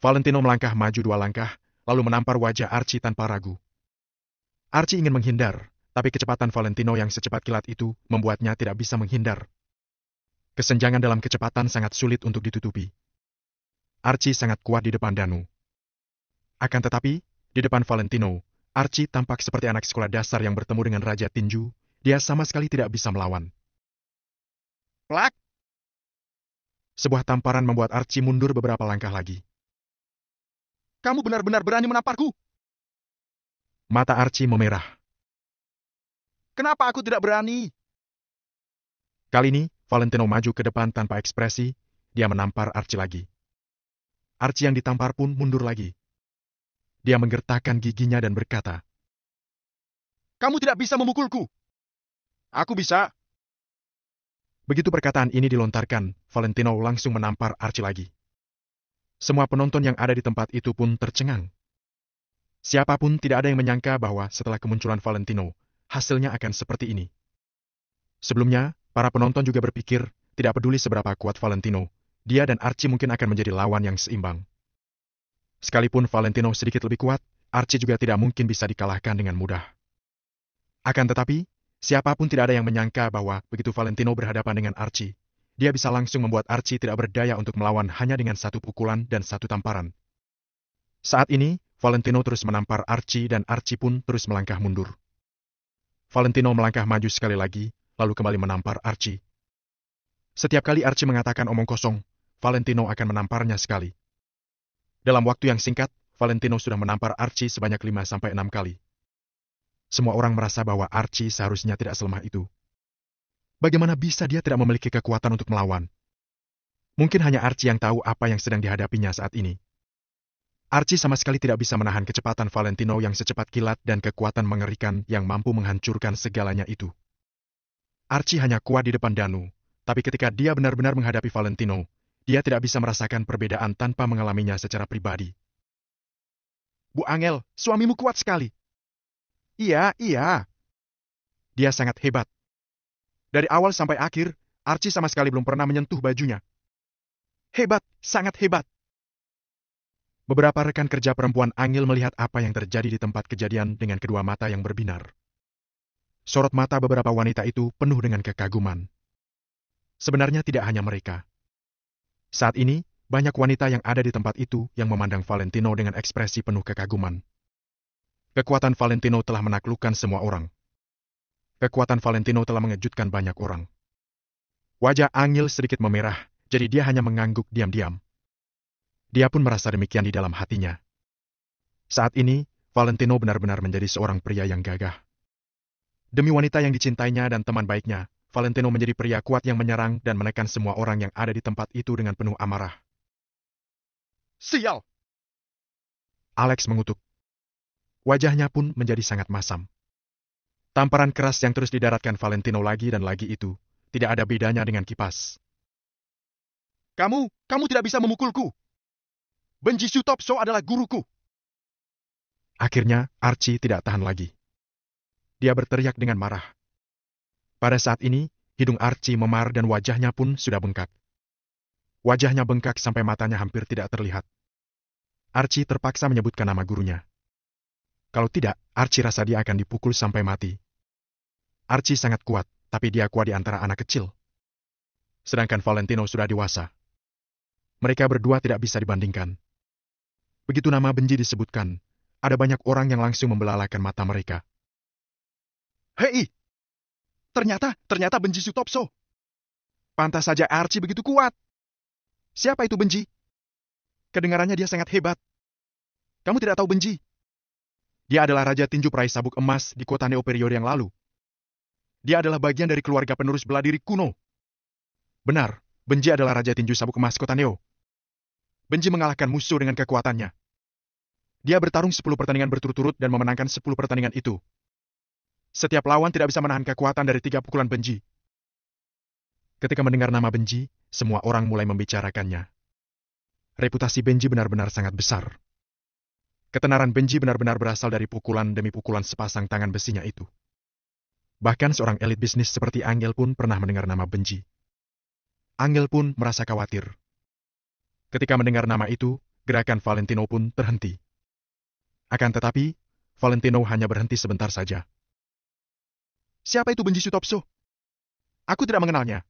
Valentino melangkah maju 2 langkah, lalu menampar wajah Archie tanpa ragu. Archie ingin menghindar, tapi kecepatan Valentino yang secepat kilat itu membuatnya tidak bisa menghindar. Kesenjangan dalam kecepatan sangat sulit untuk ditutupi. Archie sangat kuat di depan Danu. Akan tetapi, di depan Valentino, Archie tampak seperti anak sekolah dasar yang bertemu dengan Raja Tinju. Dia sama sekali tidak bisa melawan. Plak! Sebuah tamparan membuat Archie mundur beberapa langkah lagi. Kamu benar-benar berani menamparku? Mata Archie memerah. Kenapa aku tidak berani? Kali ini, Valentino maju ke depan tanpa ekspresi. Dia menampar Archie lagi. Archie yang ditampar pun mundur lagi. Dia menggertakkan giginya dan berkata, Kamu tidak bisa memukulku. Aku bisa. begitu perkataan ini dilontarkan, Valentino langsung menampar Archie lagi. Semua penonton yang ada di tempat itu pun tercengang. Siapapun tidak ada yang menyangka bahwa setelah kemunculan Valentino, hasilnya akan seperti ini. Sebelumnya, para penonton juga berpikir, tidak peduli seberapa kuat Valentino, dia dan Archie mungkin akan menjadi lawan yang seimbang. Sekalipun Valentino sedikit lebih kuat, Archie juga tidak mungkin bisa dikalahkan dengan mudah. Akan tetapi, siapapun tidak ada yang menyangka bahwa begitu Valentino berhadapan dengan Archie, dia bisa langsung membuat Archie tidak berdaya untuk melawan hanya dengan satu pukulan dan satu tamparan. Saat ini, Valentino terus menampar Archie dan Archie pun terus melangkah mundur. Valentino melangkah maju sekali lagi, lalu kembali menampar Archie. Setiap kali Archie mengatakan omong kosong, Valentino akan menamparnya sekali. Dalam waktu yang singkat, Valentino sudah menampar Archie sebanyak 5-6 kali. Semua orang merasa bahwa Archie seharusnya tidak selemah itu. Bagaimana bisa dia tidak memiliki kekuatan untuk melawan? Mungkin hanya Archie yang tahu apa yang sedang dihadapinya saat ini. Archie sama sekali tidak bisa menahan kecepatan Valentino yang secepat kilat dan kekuatan mengerikan yang mampu menghancurkan segalanya itu. Archie hanya kuat di depan Danu, tapi ketika dia benar-benar menghadapi Valentino, dia tidak bisa merasakan perbedaan tanpa mengalaminya secara pribadi. Bu Angel, suamimu kuat sekali. Iya. Dia sangat hebat. Dari awal sampai akhir, Archie sama sekali belum pernah menyentuh bajunya. Hebat, sangat hebat. Beberapa rekan kerja perempuan Angel melihat apa yang terjadi di tempat kejadian dengan kedua mata yang berbinar. Sorot mata beberapa wanita itu penuh dengan kekaguman. Sebenarnya tidak hanya mereka. Saat ini, banyak wanita yang ada di tempat itu yang memandang Valentino dengan ekspresi penuh kekaguman. Kekuatan Valentino telah menaklukkan semua orang. Kekuatan Valentino telah mengejutkan banyak orang. Wajah Angel sedikit memerah, jadi dia hanya mengangguk diam-diam. Dia pun merasa demikian di dalam hatinya. Saat ini, Valentino benar-benar menjadi seorang pria yang gagah. Demi wanita yang dicintainya dan teman baiknya, Valentino menjadi pria kuat yang menyerang dan menekan semua orang yang ada di tempat itu dengan penuh amarah. Sial! Alex mengutuk. Wajahnya pun menjadi sangat masam. Tamparan keras yang terus didaratkan Valentino lagi dan lagi itu, tidak ada bedanya dengan kipas. Kamu tidak bisa memukulku. Benji Sutopso adalah guruku. Akhirnya, Archie tidak tahan lagi. Dia berteriak dengan marah. Pada saat ini, hidung Archie memar dan wajahnya pun sudah bengkak. Wajahnya bengkak sampai matanya hampir tidak terlihat. Archie terpaksa menyebutkan nama gurunya. Kalau tidak, Archie rasa dia akan dipukul sampai mati. Archie sangat kuat, tapi dia kuat di antara anak kecil. Sedangkan Valentino sudah dewasa. Mereka berdua tidak bisa dibandingkan. Begitu nama Benji disebutkan, ada banyak orang yang langsung membelalakan mata mereka. Hei! Ternyata Benji Sutopso. Pantas saja Archie begitu kuat. Siapa itu Benji? Kedengarannya dia sangat hebat. Kamu tidak tahu Benji? Dia adalah Raja Tinju Peraih Sabuk Emas di kota Neo periode yang lalu. Dia adalah bagian dari keluarga penerus bela diri kuno. Benar, Benji adalah Raja Tinju Sabuk Emas kota Neo. Benji mengalahkan musuh dengan kekuatannya. Dia bertarung 10 pertandingan berturut-turut dan memenangkan 10 pertandingan itu. Setiap lawan tidak bisa menahan kekuatan dari 3 pukulan Benji. Ketika mendengar nama Benji, semua orang mulai membicarakannya. Reputasi Benji benar-benar sangat besar. Ketenaran Benji benar-benar berasal dari pukulan demi pukulan sepasang tangan besinya itu. Bahkan seorang elit bisnis seperti Angel pun pernah mendengar nama Benji. Angel pun merasa khawatir. Ketika mendengar nama itu, gerakan Valentino pun terhenti. Akan tetapi, Valentino hanya berhenti sebentar saja. Siapa itu Benji Sutopso? Aku tidak mengenalnya.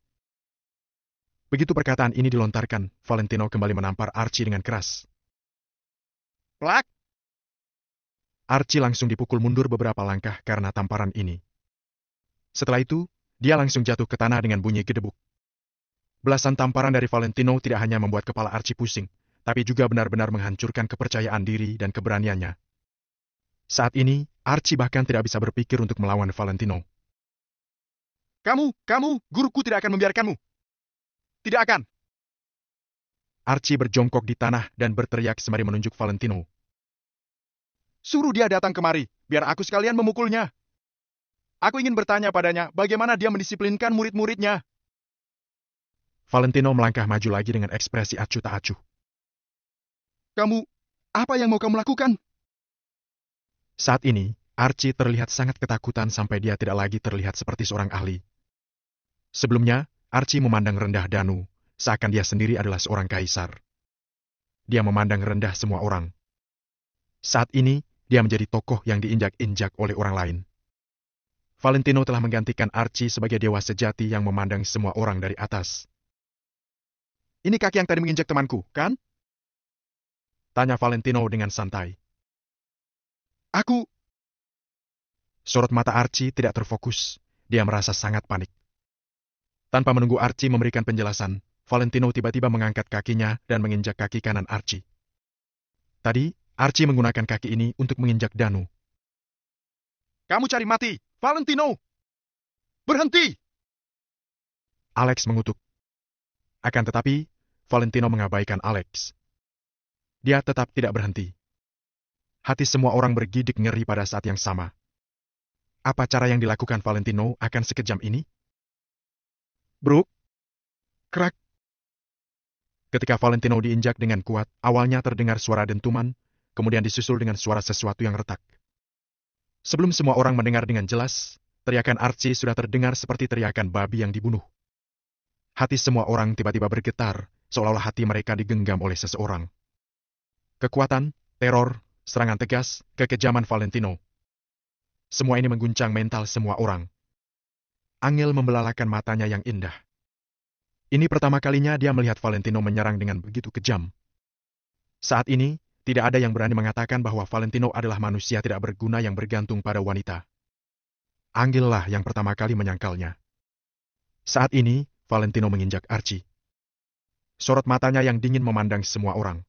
Begitu perkataan ini dilontarkan, Valentino kembali menampar Archie dengan keras. Plak! Archie langsung dipukul mundur beberapa langkah karena tamparan ini. Setelah itu, dia langsung jatuh ke tanah dengan bunyi gedebuk. Belasan tamparan dari Valentino tidak hanya membuat kepala Archie pusing, tapi juga benar-benar menghancurkan kepercayaan diri dan keberaniannya. Saat ini, Archie bahkan tidak bisa berpikir untuk melawan Valentino. Kamu, guruku tidak akan membiarkanmu. Tidak akan. Archie berjongkok di tanah dan berteriak sembari menunjuk Valentino. Suruh dia datang kemari, biar aku sekalian memukulnya. Aku ingin bertanya padanya bagaimana dia mendisiplinkan murid-muridnya. Valentino melangkah maju lagi dengan ekspresi acuh tak acuh. Apa yang mau kamu lakukan? Saat ini, Archie terlihat sangat ketakutan sampai dia tidak lagi terlihat seperti seorang ahli. Sebelumnya, Archie memandang rendah Danu, seakan dia sendiri adalah seorang kaisar. Dia memandang rendah semua orang. Saat ini, dia menjadi tokoh yang diinjak-injak oleh orang lain. Valentino telah menggantikan Archie sebagai dewa sejati yang memandang semua orang dari atas. Ini kaki yang tadi menginjak temanku, kan? Tanya Valentino dengan santai. Aku... Sorot mata Archie tidak terfokus. Dia merasa sangat panik. Tanpa menunggu Archie memberikan penjelasan, Valentino tiba-tiba mengangkat kakinya dan menginjak kaki kanan Archie. Tadi, Archie menggunakan kaki ini untuk menginjak Danu. Kamu cari mati, Valentino! Berhenti! Alex mengutuk. Akan tetapi, Valentino mengabaikan Alex. Dia tetap tidak berhenti. Hati semua orang bergidik ngeri pada saat yang sama. Apa cara yang dilakukan Valentino akan sekejam ini? Bro. Krak. Ketika Valentino diinjak dengan kuat, awalnya terdengar suara dentuman, kemudian disusul dengan suara sesuatu yang retak. Sebelum semua orang mendengar dengan jelas, teriakan Archie sudah terdengar seperti teriakan babi yang dibunuh. Hati semua orang tiba-tiba bergetar, seolah-olah hati mereka digenggam oleh seseorang. Kekuatan, teror, serangan tegas, kekejaman Valentino. Semua ini mengguncang mental semua orang. Angel membelalakan matanya yang indah. Ini pertama kalinya dia melihat Valentino menyerang dengan begitu kejam. Saat ini, Tidak ada yang berani mengatakan bahwa Valentino adalah manusia tidak berguna yang bergantung pada wanita. Angellah yang pertama kali menyangkalnya. Saat ini, Valentino menginjak Archie. Sorot matanya yang dingin memandang semua orang.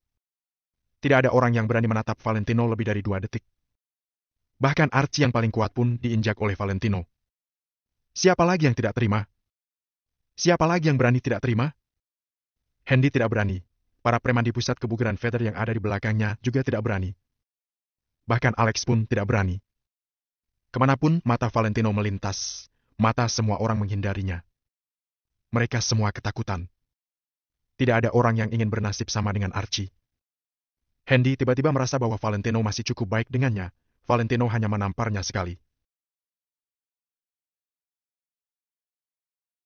Tidak ada orang yang berani menatap Valentino lebih dari 2 detik. Bahkan Archie yang paling kuat pun diinjak oleh Valentino. Siapa lagi yang tidak terima? Siapa lagi yang berani tidak terima? Hendy tidak berani. Para preman di pusat kebugaran Feather yang ada di belakangnya juga tidak berani. Bahkan Alex pun tidak berani. Kemanapun mata Valentino melintas, mata semua orang menghindarinya. Mereka semua ketakutan. Tidak ada orang yang ingin bernasib sama dengan Archie. Hendy tiba-tiba merasa bahwa Valentino masih cukup baik dengannya. Valentino hanya menamparnya sekali.